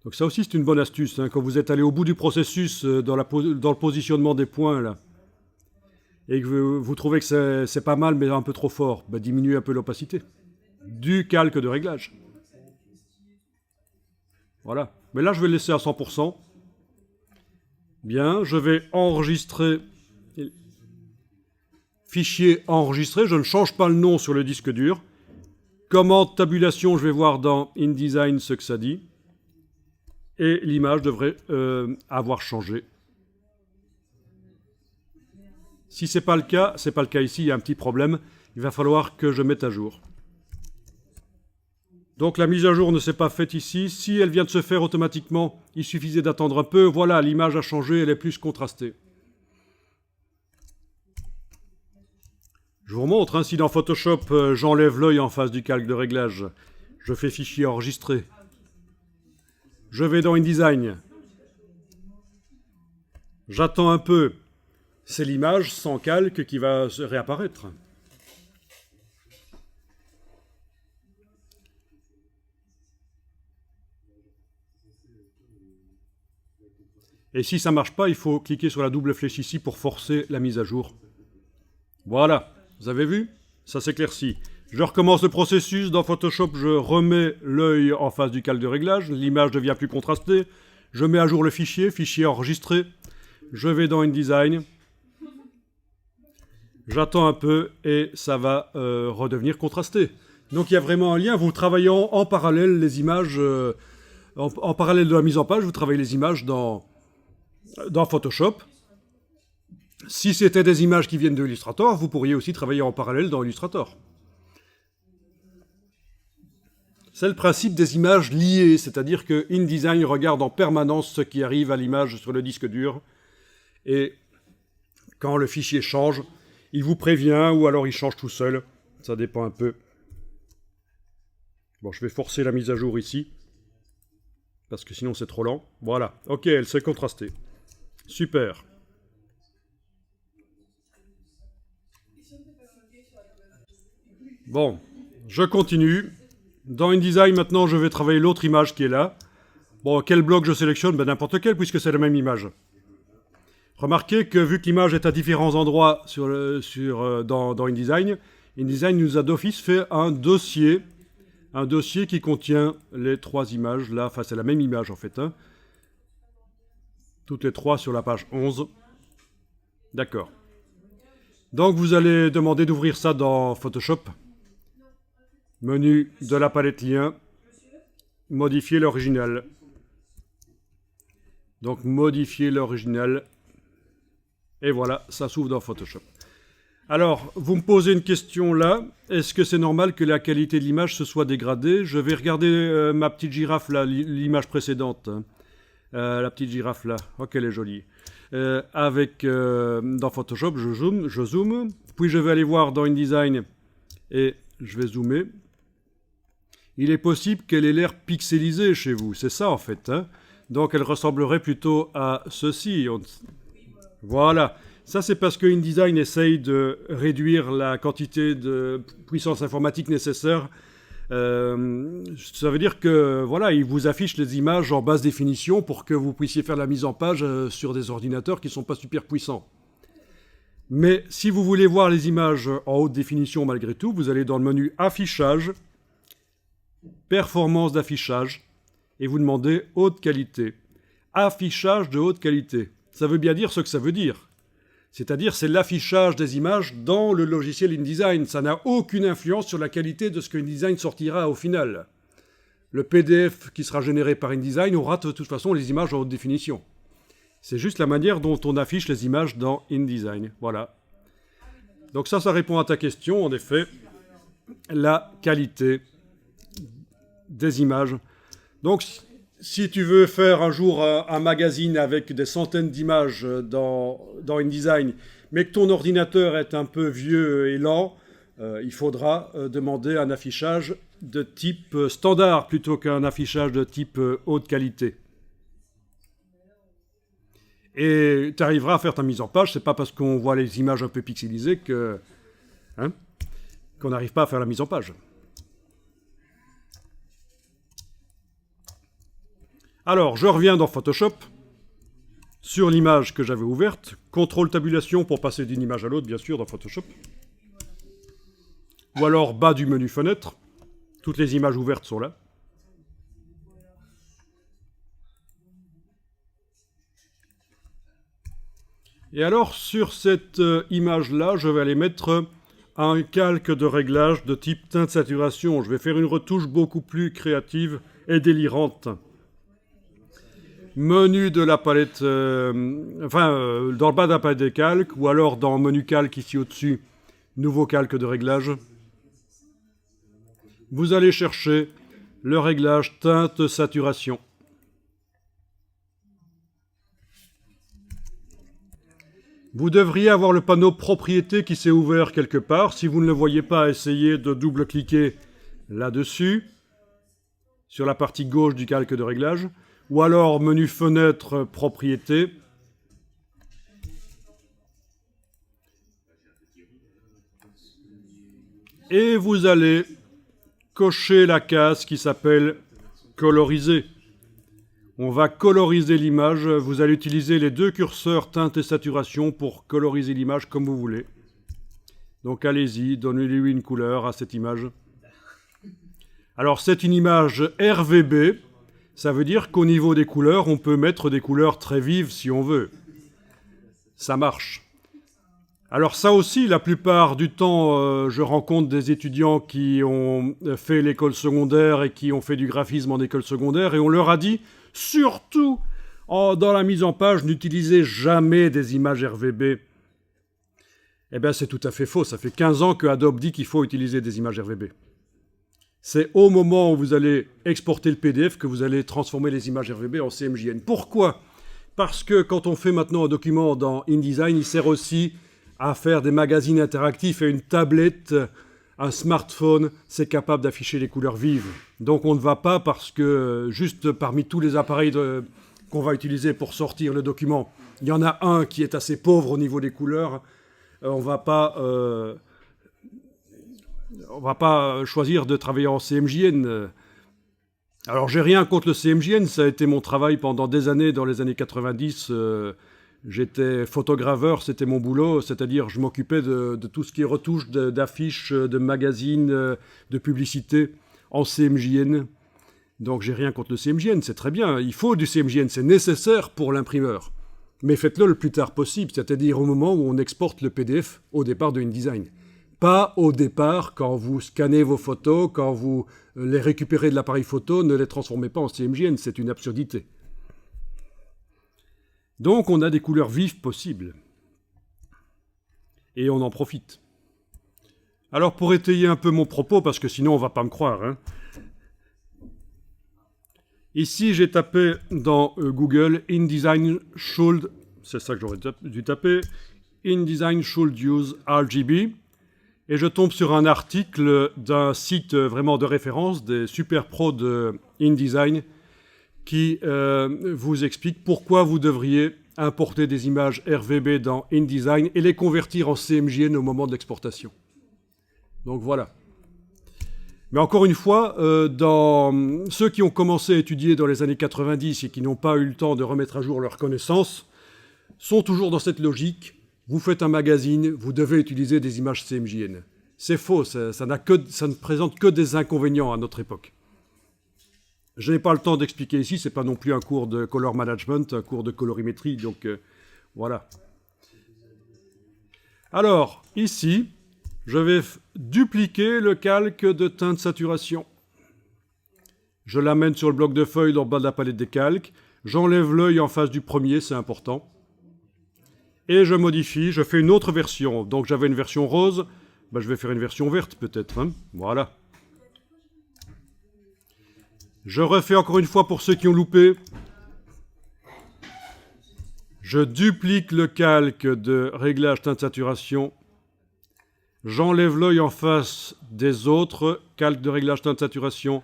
Donc ça aussi, c'est une bonne astuce. Hein, quand vous êtes allé au bout du processus dans le positionnement des points, là, et que vous trouvez que c'est pas mal, mais un peu trop fort, ben, diminuez un peu l'opacité du calque de réglage. Voilà. Mais là, je vais le laisser à 100%. Bien, je vais enregistrer... Fichier enregistré, je ne change pas le nom sur le disque dur. Commande tabulation, je vais voir dans InDesign ce que ça dit. Et l'image devrait avoir changé. Si ce n'est pas le cas, c'est pas le cas ici, il y a un petit problème. Il va falloir que je mette à jour. Donc la mise à jour ne s'est pas faite ici. Si elle vient de se faire automatiquement, il suffisait d'attendre un peu. Voilà, l'image a changé, elle est plus contrastée. Je vous montre, hein, si dans Photoshop, j'enlève l'œil en face du calque de réglage, je fais fichier enregistré. Je vais dans InDesign. J'attends un peu. C'est l'image sans calque qui va réapparaître. Et si ça ne marche pas, il faut cliquer sur la double flèche ici pour forcer la mise à jour. Voilà. Vous avez vu? Ça s'éclaircit. Je recommence le processus. Dans Photoshop, je remets l'œil en face du calque de réglage. L'image devient plus contrastée. Je mets à jour le fichier, fichier enregistré. Je vais dans InDesign. J'attends un peu et ça va redevenir contrasté. Donc il y a vraiment un lien. Vous travaillez en parallèle les images, en parallèle de la mise en page, vous travaillez les images dans Photoshop. Si c'était des images qui viennent de Illustrator, vous pourriez aussi travailler en parallèle dans Illustrator. C'est le principe des images liées, c'est-à-dire que InDesign regarde en permanence ce qui arrive à l'image sur le disque dur, et quand le fichier change, il vous prévient, ou alors il change tout seul, ça dépend un peu. Bon, je vais forcer la mise à jour ici, parce que sinon c'est trop lent. Voilà, ok, elle s'est contrastée. Super. Bon, je continue. Dans InDesign, maintenant, je vais travailler l'autre image qui est là. Bon, quel bloc je sélectionne? Ben, n'importe quel, puisque c'est la même image. Remarquez que, vu que l'image est à différents endroits dans InDesign, InDesign nous a d'office fait un dossier qui contient les 3 images. Là, enfin, c'est la même image, en fait. Hein. Toutes les 3 sur la page 11. D'accord. Donc, vous allez demander d'ouvrir ça dans Photoshop. Menu de la palette lien, modifier l'original. Donc modifier l'original. Et voilà, ça s'ouvre dans Photoshop. Alors, vous me posez une question là. Est-ce que c'est normal que la qualité de l'image se soit dégradée? Je vais regarder ma petite girafe là, l'image précédente. La petite girafe là. Oh, qu'elle est jolie. Dans Photoshop, je zoome. Puis je vais aller voir dans InDesign et je vais zoomer. il est possible qu'elle ait l'air pixelisée chez vous. C'est ça en fait. Hein. Donc elle ressemblerait plutôt à ceci. Voilà. Ça c'est parce que InDesign essaye de réduire la quantité de puissance informatique nécessaire. Ça veut dire que voilà, il vous affiche les images en basse définition pour que vous puissiez faire la mise en page sur des ordinateurs qui ne sont pas super puissants. Mais si vous voulez voir les images en haute définition malgré tout, vous allez dans le menu Affichage, Performance d'affichage, et vous demandez Haute qualité. Affichage de haute qualité. Ça veut bien dire ce que ça veut dire. C'est-à-dire, c'est l'affichage des images dans le logiciel InDesign. Ça n'a aucune influence sur la qualité de ce que InDesign sortira au final. Le PDF qui sera généré par InDesign aura de toute façon les images en haute définition. C'est juste la manière dont on affiche les images dans InDesign. Voilà. Donc ça répond à ta question, en effet. La qualité des images. Donc, si tu veux faire un jour un magazine avec des centaines d'images dans InDesign, mais que ton ordinateur est un peu vieux et lent, il faudra demander un affichage de type standard plutôt qu'un affichage de type haute qualité. Et tu arriveras à faire ta mise en page, c'est pas parce qu'on voit les images un peu pixelisées qu'on n'arrive pas à faire la mise en page. Alors, je reviens dans Photoshop, sur l'image que j'avais ouverte, contrôle tabulation pour passer d'une image à l'autre, bien sûr, dans Photoshop. Ou alors, bas du menu fenêtre, toutes les images ouvertes sont là. Et alors, sur cette image-là, je vais aller mettre un calque de réglage de type teinte saturation. Je vais faire une retouche beaucoup plus créative et délirante. Menu de la palette, dans le bas de la palette des calques, ou alors dans menu calque ici au-dessus, nouveau calque de réglage. Vous allez chercher le réglage teinte saturation. Vous devriez avoir le panneau propriété qui s'est ouvert quelque part. Si vous ne le voyez pas, essayez de double-cliquer là-dessus, sur la partie gauche du calque de réglage. Ou alors menu fenêtre propriété. Et vous allez cocher la case qui s'appelle coloriser. On va coloriser l'image. Vous allez utiliser les deux curseurs teinte et saturation pour coloriser l'image comme vous voulez. Donc allez-y, donnez-lui une couleur à cette image. Alors c'est une image RVB. Ça veut dire qu'au niveau des couleurs, on peut mettre des couleurs très vives si on veut. Ça marche. Alors ça aussi, la plupart du temps, je rencontre des étudiants qui ont fait l'école secondaire et qui ont fait du graphisme en école secondaire, et on leur a dit, surtout dans la mise en page, n'utilisez jamais des images RVB. Eh bien, c'est tout à fait faux. Ça fait 15 ans que Adobe dit qu'il faut utiliser des images RVB. C'est au moment où vous allez exporter le PDF que vous allez transformer les images RVB en CMJN. Pourquoi ? Parce que quand on fait maintenant un document dans InDesign, il sert aussi à faire des magazines interactifs, et une tablette, un smartphone, c'est capable d'afficher les couleurs vives. Donc on ne va pas, parce que juste parmi tous les appareils qu'on va utiliser pour sortir le document, il y en a un qui est assez pauvre au niveau des couleurs, on va pas choisir de travailler en CMJN. Alors, j'ai rien contre le CMJN, ça a été mon travail pendant des années, dans les années 90. J'étais photograveur, c'était mon boulot, c'est-à-dire je m'occupais de tout ce qui est retouche d'affiches, de magazines, de publicités en CMJN. Donc, j'ai rien contre le CMJN, c'est très bien. Il faut du CMJN, c'est nécessaire pour l'imprimeur. Mais faites-le le plus tard possible, c'est-à-dire au moment où on exporte le PDF au départ de InDesign. Pas au départ, quand vous scannez vos photos, quand vous les récupérez de l'appareil photo, ne les transformez pas en CMJN, c'est une absurdité. Donc on a des couleurs vives possibles. Et on en profite. Alors pour étayer un peu mon propos, parce que sinon on ne va pas me croire, ici j'ai tapé dans Google InDesign should, c'est ça que j'aurais dû taper, InDesign should use RGB. et je tombe sur un article d'un site vraiment de référence, des super pros de InDesign, qui vous explique pourquoi vous devriez importer des images RVB dans InDesign et les convertir en CMJN au moment de l'exportation. Donc voilà. Mais encore une fois, dans ceux qui ont commencé à étudier dans les années 90 et qui n'ont pas eu le temps de remettre à jour leurs connaissances, sont toujours dans cette logique. Vous faites un magazine, vous devez utiliser des images CMJN. C'est faux, ça ne présente que des inconvénients à notre époque. Je n'ai pas le temps d'expliquer ici, ce n'est pas non plus un cours de color management, un cours de colorimétrie, donc voilà. Alors, ici, je vais dupliquer le calque de teinte saturation. Je l'amène sur le bloc de feuilles en bas de la palette des calques. J'enlève l'œil en face du premier, c'est important. Et je modifie, je fais une autre version. Donc j'avais une version rose, ben, je vais faire une version verte peut-être. Hein. Voilà. Je refais encore une fois pour ceux qui ont loupé. Je duplique le calque de réglage teinte saturation. J'enlève l'œil en face des autres calques de réglage teinte saturation.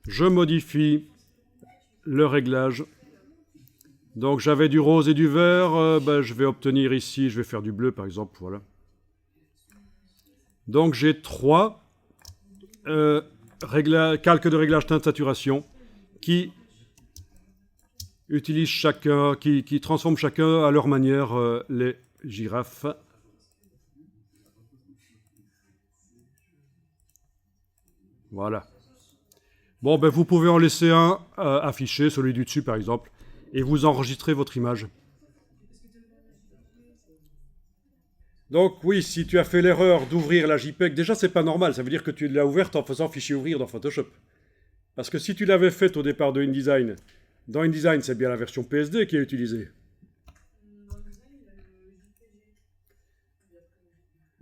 Je modifie le réglage. Donc j'avais du rose et du vert, ben, je vais obtenir ici, je vais faire du bleu par exemple, voilà. Donc j'ai 3 calques de réglage teinte saturation qui utilisent chacun, qui transforment chacun à leur manière les girafes. Voilà. Bon, ben vous pouvez en laisser un affiché, celui du dessus par exemple, et vous enregistrez votre image. Donc oui, si tu as fait l'erreur d'ouvrir la JPEG, déjà c'est pas normal, ça veut dire que tu l'as ouverte en faisant fichier ouvrir dans Photoshop. Parce que si tu l'avais faite au départ de InDesign, dans InDesign c'est bien la version PSD qui est utilisée.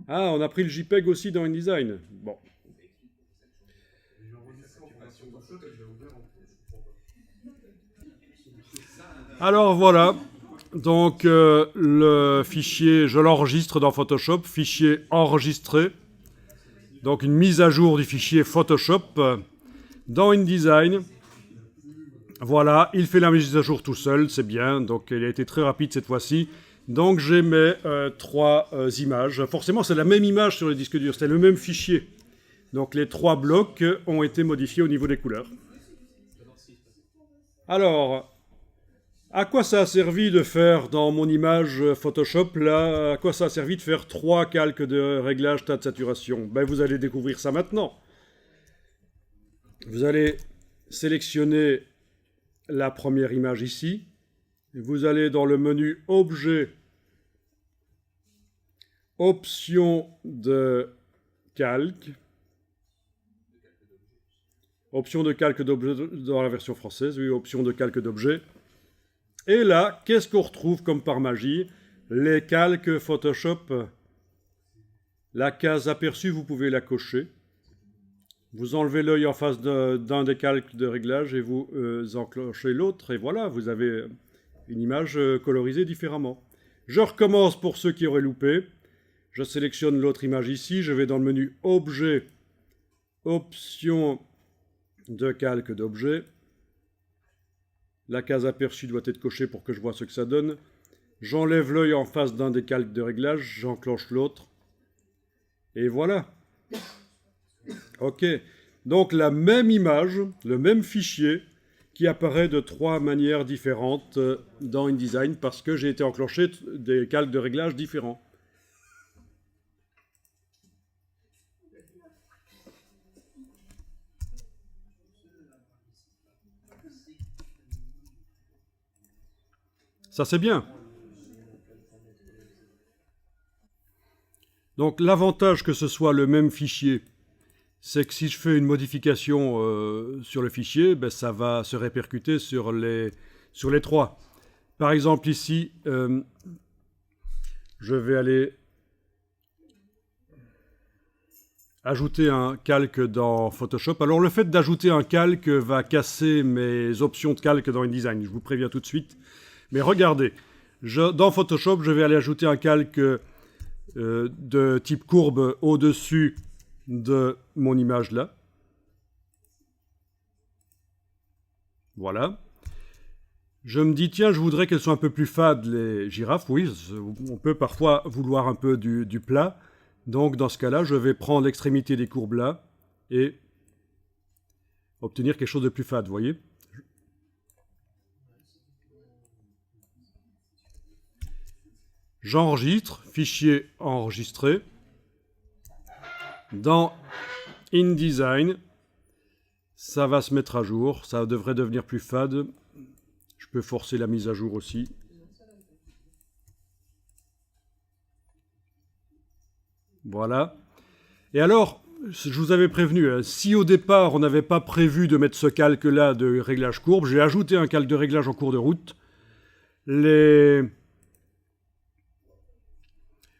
Ah, on a pris le JPEG aussi dans InDesign. Bon. Alors voilà, donc le fichier, je l'enregistre dans Photoshop, fichier enregistré. Donc une mise à jour du fichier Photoshop dans InDesign. Voilà, il fait la mise à jour tout seul, c'est bien, donc il a été très rapide cette fois-ci. Donc j'ai mes 3 images. Forcément c'est la même image sur le disque dur, c'est le même fichier. Donc les 3 blocs ont été modifiés au niveau des couleurs. Alors, à quoi ça a servi de faire dans mon image Photoshop, là, à quoi ça a servi de faire 3 calques de réglage teinte saturation? Ben, vous allez découvrir ça maintenant. Vous allez sélectionner la première image ici. Vous allez dans le menu Objet, Options de calque. Option de calque d'objet dans la version française, oui, option de calque d'objet. Et là, qu'est-ce qu'on retrouve comme par magie? Les calques Photoshop. La case aperçue, vous pouvez la cocher. Vous enlevez l'œil en face d'un des calques de réglage et vous enclenchez l'autre. Et voilà, vous avez une image colorisée différemment. Je recommence pour ceux qui auraient loupé. Je sélectionne l'autre image ici. Je vais dans le menu Objet, Options de calque d'objet. La case aperçue doit être cochée pour que je vois ce que ça donne. J'enlève l'œil en face d'un des calques de réglage, j'enclenche l'autre. Et voilà. Ok. Donc la même image, le même fichier, qui apparaît de 3 manières différentes dans InDesign parce que j'ai été enclenché des calques de réglage différents. Ça, c'est bien. Donc, l'avantage que ce soit le même fichier, c'est que si je fais une modification sur le fichier, ben, ça va se répercuter sur les 3. Par exemple, ici, je vais aller ajouter un calque dans Photoshop. Alors, le fait d'ajouter un calque va casser mes options de calque dans InDesign. Je vous préviens tout de suite. Mais regardez, dans Photoshop, je vais aller ajouter un calque de type courbe au-dessus de mon image là. Voilà. Je me dis, tiens, je voudrais qu'elles soient un peu plus fades, les girafes. Oui, on peut parfois vouloir un peu du plat. Donc, dans ce cas-là, je vais prendre l'extrémité des courbes là et obtenir quelque chose de plus fade, vous voyez. J'enregistre, fichier enregistré. Dans InDesign, ça va se mettre à jour, ça devrait devenir plus fade. Je peux forcer la mise à jour aussi. Voilà. Et alors, je vous avais prévenu, hein, si au départ on n'avait pas prévu de mettre ce calque-là de réglage courbe, j'ai ajouté un calque de réglage en cours de route.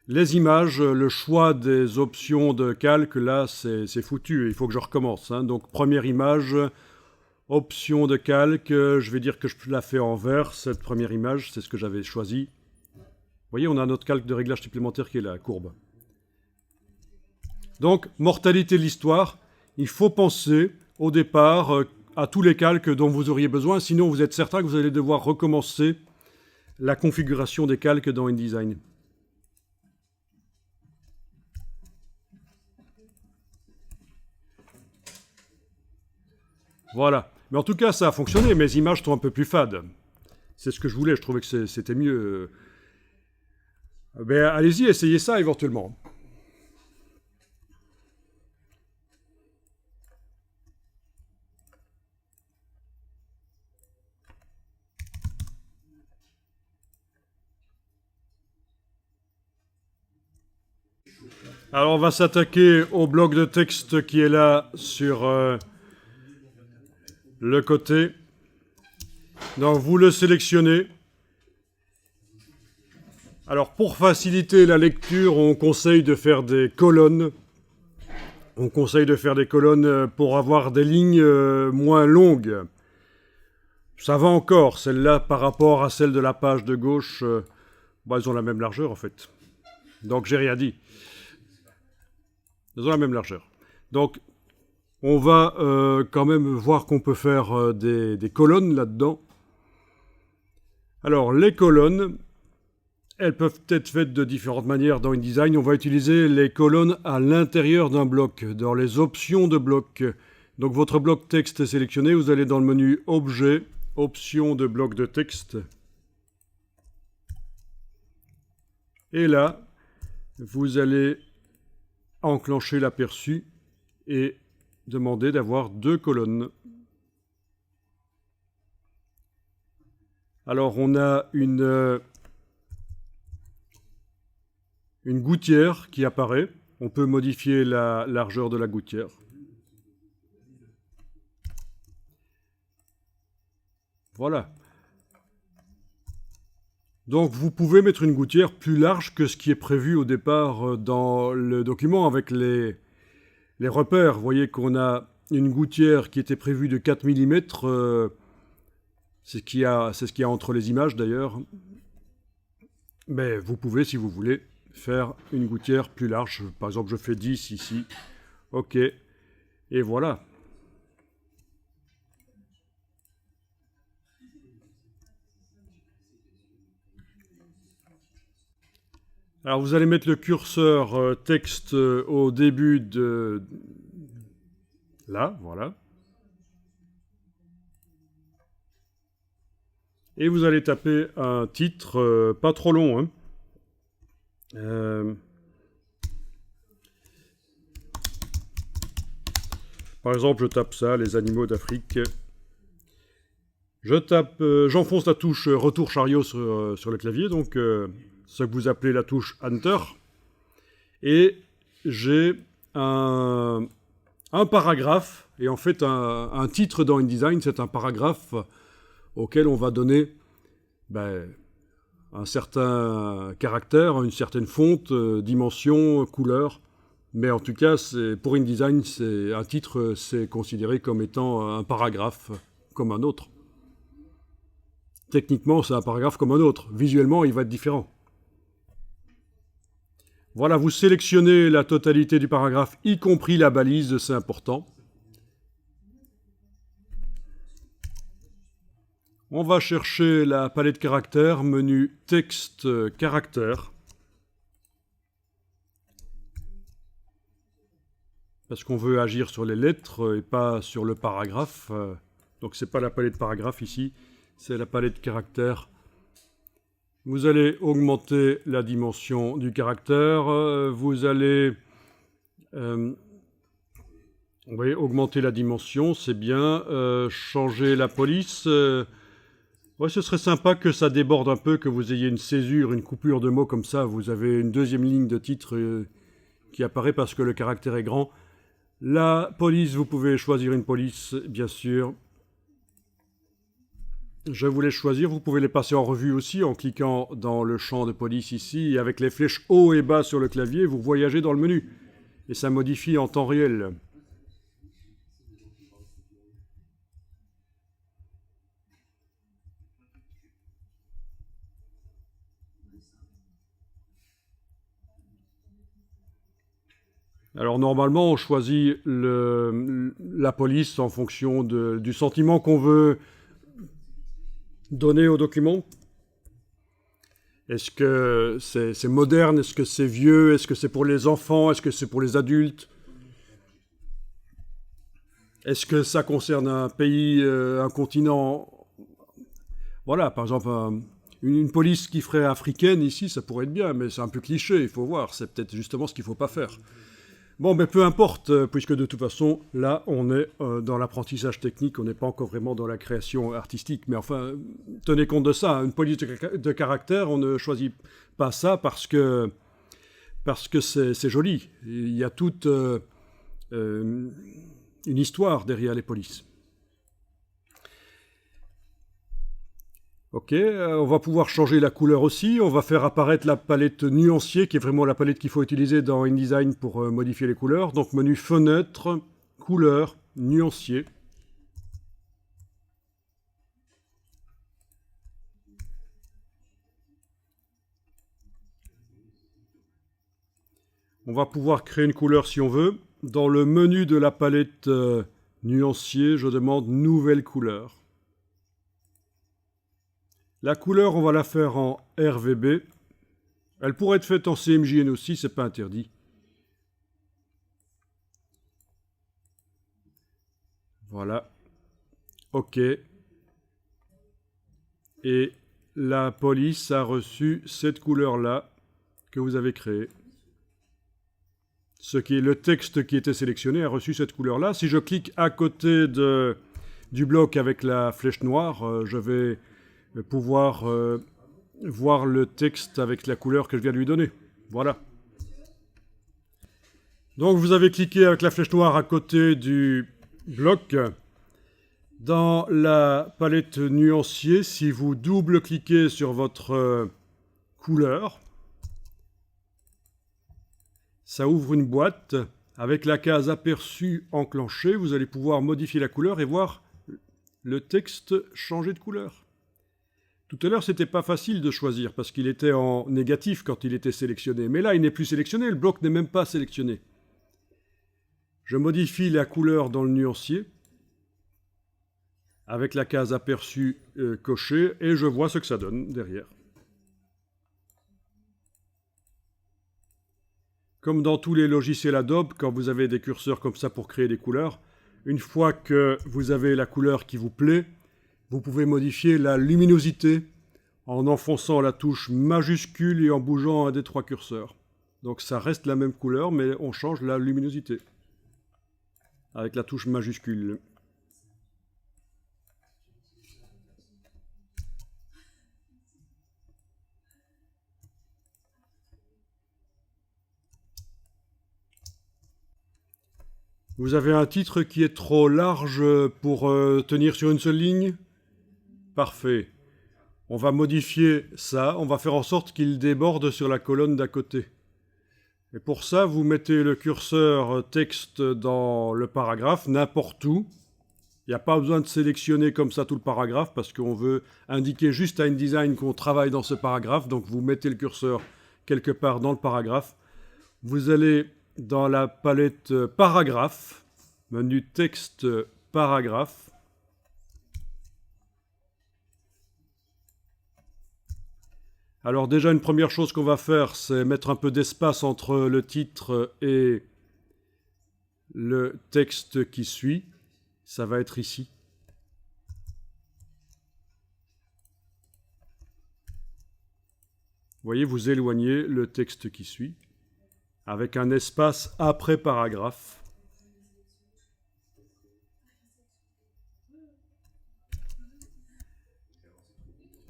Les images, le choix des options de calque, là, c'est foutu. Il faut que je recommence. Hein. Donc, première image, option de calque. Je vais dire que je la fais en vert, cette première image. C'est ce que j'avais choisi. Vous voyez, on a notre calque de réglage supplémentaire qui est la courbe. Donc, mortalité de l'histoire. Il faut penser, au départ, à tous les calques dont vous auriez besoin. Sinon, vous êtes certain que vous allez devoir recommencer la configuration des calques dans InDesign. Voilà. Mais en tout cas, ça a fonctionné. Mes images sont un peu plus fades. C'est ce que je voulais. Je trouvais que c'était mieux. Ben, allez-y, essayez ça éventuellement. Alors, on va s'attaquer au bloc de texte qui est là sur le côté. Donc, vous le sélectionnez. Alors, pour faciliter la lecture, on conseille de faire des colonnes. On conseille de faire des colonnes pour avoir des lignes moins longues. Ça va encore, celle-là, par rapport à celle de la page de gauche, elles ont la même largeur, en fait. Donc, j'ai rien dit. Elles ont la même largeur. Donc, on va quand même voir qu'on peut faire des colonnes là-dedans. Alors, les colonnes, elles peuvent être faites de différentes manières dans InDesign. On va utiliser les colonnes à l'intérieur d'un bloc, dans les options de bloc. Donc, votre bloc texte est sélectionné. Vous allez dans le menu Objet, Options de bloc de texte. Et là, vous allez enclencher l'aperçu et demander d'avoir 2 colonnes. Alors, on a une gouttière qui apparaît. On peut modifier la largeur de la gouttière. Voilà. Donc, vous pouvez mettre une gouttière plus large que ce qui est prévu au départ dans le document avec les repères. Vous voyez qu'on a une gouttière qui était prévue de 4 mm. C'est ce qu'il y a entre les images d'ailleurs. Mais vous pouvez, si vous voulez, faire une gouttière plus large. Par exemple, je fais 10 ici. OK. Et voilà. Alors, vous allez mettre le curseur texte au début de... Là, voilà. Et vous allez taper un titre pas trop long. Hein. Par exemple, je tape ça, les animaux d'Afrique. Je tape, j'enfonce la touche retour chariot sur le clavier, donc ce que vous appelez la touche Enter. Et j'ai un paragraphe, et en fait un titre dans InDesign, c'est un paragraphe auquel on va donner un certain caractère, une certaine fonte, dimension, couleur. Mais en tout cas, pour InDesign, un titre, c'est considéré comme étant un paragraphe comme un autre. Techniquement, c'est un paragraphe comme un autre. Visuellement, il va être différent. Voilà, vous sélectionnez la totalité du paragraphe, y compris la balise, c'est important. On va chercher la palette caractères, menu texte caractères. Parce qu'on veut agir sur les lettres et pas sur le paragraphe. Donc c'est pas la palette paragraphe ici, c'est la palette caractères. Vous allez augmenter la dimension du caractère. Vous allez augmenter la dimension, c'est bien. Changer la police. Ouais, ce serait sympa que ça déborde un peu, que vous ayez une césure, une coupure de mots comme ça. Vous avez une deuxième ligne de titre qui apparaît parce que le caractère est grand. La police, vous pouvez choisir une police, bien sûr. Je vous laisse choisir. Vous pouvez les passer en revue aussi en cliquant dans le champ de police ici. Et avec les flèches haut et bas sur le clavier, vous voyagez dans le menu. Et ça modifie en temps réel. Alors normalement, on choisit la police en fonction du sentiment qu'on veut donner au document. Est-ce que c'est moderne? Est-ce que c'est vieux? Est-ce que c'est pour les enfants? Est-ce que c'est pour les adultes? Est-ce que ça concerne un pays, un continent? Voilà, par exemple, une police qui ferait africaine ici, ça pourrait être bien, mais c'est un peu cliché, il faut voir. C'est peut-être justement ce qu'il ne faut pas faire. Bon, mais peu importe, puisque de toute façon, là, on est dans l'apprentissage technique, on n'est pas encore vraiment dans la création artistique. Mais enfin, tenez compte de ça, une police de caractère, on ne choisit pas ça parce que c'est joli. Il y a toute une histoire derrière les polices. Ok, on va pouvoir changer la couleur aussi. On va faire apparaître la palette nuancier, qui est vraiment la palette qu'il faut utiliser dans InDesign pour modifier les couleurs. Donc menu fenêtre, couleur, nuancier. On va pouvoir créer une couleur si on veut. Dans le menu de la palette nuancier, je demande nouvelle couleur. La couleur, on va la faire en RVB. Elle pourrait être faite en CMJN aussi, c'est pas interdit. Voilà. OK. Et la police a reçu cette couleur-là que vous avez créée. Ce qui est le texte qui était sélectionné a reçu cette couleur-là. Si je clique à côté du bloc avec la flèche noire, je vais pouvoir voir le texte avec la couleur que je viens de lui donner. Voilà. Donc vous avez cliqué avec la flèche noire à côté du bloc. Dans la palette nuancier, si vous double-cliquez sur votre couleur, ça ouvre une boîte. Avec la case aperçu enclenchée, vous allez pouvoir modifier la couleur et voir le texte changer de couleur. Tout à l'heure, c'était pas facile de choisir parce qu'il était en négatif quand il était sélectionné. Mais là, il n'est plus sélectionné, le bloc n'est même pas sélectionné. Je modifie la couleur dans le nuancier avec la case aperçu cochée et je vois ce que ça donne derrière. Comme dans tous les logiciels Adobe, quand vous avez des curseurs comme ça pour créer des couleurs, une fois que vous avez la couleur qui vous plaît, vous pouvez modifier la luminosité en enfonçant la touche majuscule et en bougeant un des trois curseurs. Donc ça reste la même couleur, mais on change la luminosité avec la touche majuscule. Vous avez un titre qui est trop large pour tenir sur une seule ligne? Parfait. On va modifier ça, on va faire en sorte qu'il déborde sur la colonne d'à côté. Et pour ça, vous mettez le curseur texte dans le paragraphe, n'importe où. Il n'y a pas besoin de sélectionner comme ça tout le paragraphe parce qu'on veut indiquer juste à InDesign qu'on travaille dans ce paragraphe. Donc vous mettez le curseur quelque part dans le paragraphe. vous allez dans la palette paragraphe, menu texte paragraphe. Alors déjà, une première chose qu'on va faire, c'est mettre un peu d'espace entre le titre et le texte qui suit. Ça va être ici. Vous voyez, vous éloignez le texte qui suit avec un espace après paragraphe.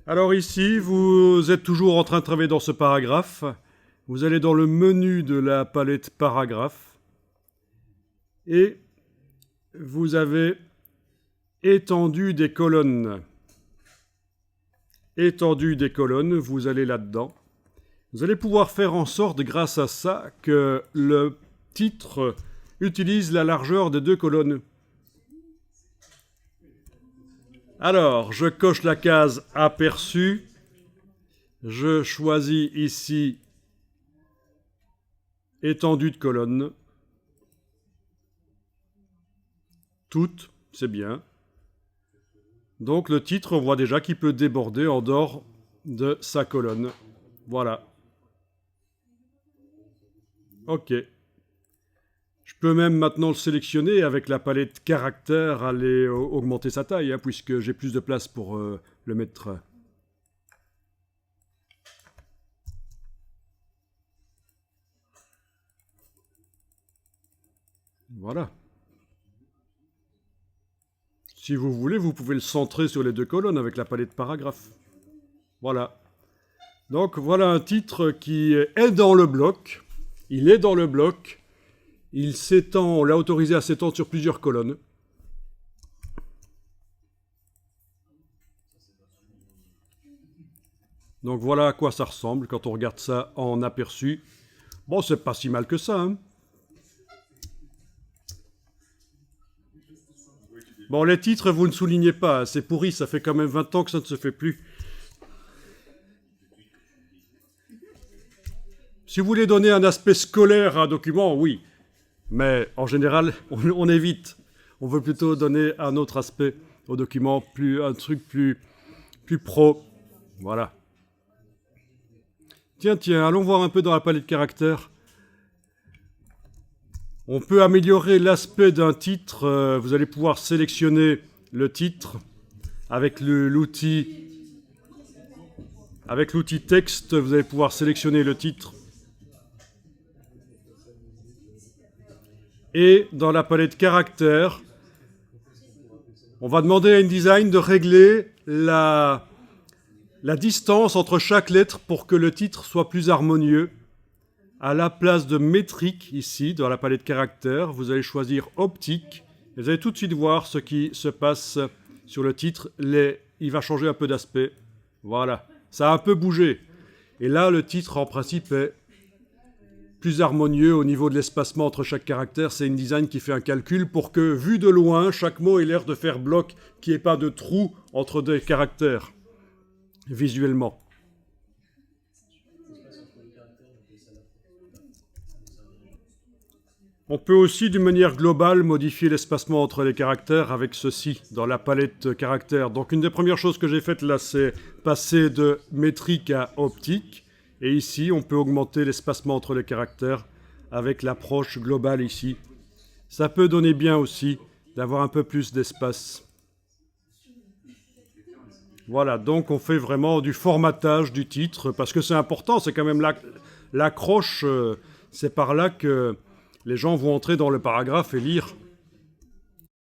Alors ici, vous êtes toujours en train de travailler dans ce paragraphe. Vous allez dans le menu de la palette paragraphe et vous avez étendu des colonnes. Étendu des colonnes, vous allez là-dedans. Vous allez pouvoir faire en sorte, grâce à ça, que le titre utilise la largeur des deux colonnes. Alors, je coche la case aperçu. Je choisis ici étendue de colonne. Toutes, c'est bien. Donc le titre, on voit déjà qu'il peut déborder en dehors de sa colonne. Voilà. OK. Je peux même maintenant le sélectionner avec la palette caractère, aller augmenter sa taille, puisque j'ai plus de place pour le mettre. Voilà. Si vous voulez, vous pouvez le centrer sur les deux colonnes avec la palette paragraphe. Voilà. Donc voilà un titre qui est dans le bloc. Il est dans le bloc. Il s'étend, on l'a autorisé à s'étendre sur plusieurs colonnes. Donc voilà à quoi ça ressemble quand on regarde ça en aperçu. Bon, c'est pas si mal que ça, hein. Bon, les titres, vous ne soulignez pas, c'est pourri, ça fait quand même 20 ans que ça ne se fait plus. Si vous voulez donner un aspect scolaire à un document, oui. Mais en général, on évite. On veut plutôt donner un autre aspect au document, un truc plus pro. Voilà. Tiens, allons voir un peu dans la palette caractères. On peut améliorer l'aspect d'un titre. Vous allez pouvoir sélectionner le titre avec l'outil texte. Vous allez pouvoir sélectionner le titre. Et dans la palette caractères, on va demander à InDesign de régler la distance entre chaque lettre pour que le titre soit plus harmonieux. À la place de métrique, ici, dans la palette caractères, vous allez choisir optique. Et vous allez tout de suite voir ce qui se passe sur le titre. Il va changer un peu d'aspect. Voilà. Ça a un peu bougé. Et là, le titre, en principe, est plus harmonieux au niveau de l'espacement entre chaque caractère. C'est InDesign qui fait un calcul pour que, vu de loin, chaque mot ait l'air de faire bloc, qu'il n'y ait pas de trou entre des caractères, visuellement. On peut aussi, d'une manière globale, modifier l'espacement entre les caractères avec ceci, dans la palette caractères. Donc une des premières choses que j'ai faites là, c'est passer de métrique à optique. Et ici, on peut augmenter l'espacement entre les caractères avec l'approche globale ici. Ça peut donner bien aussi d'avoir un peu plus d'espace. Voilà, donc on fait vraiment du formatage du titre, parce que c'est important, c'est quand même l'accroche, c'est par là que les gens vont entrer dans le paragraphe et lire.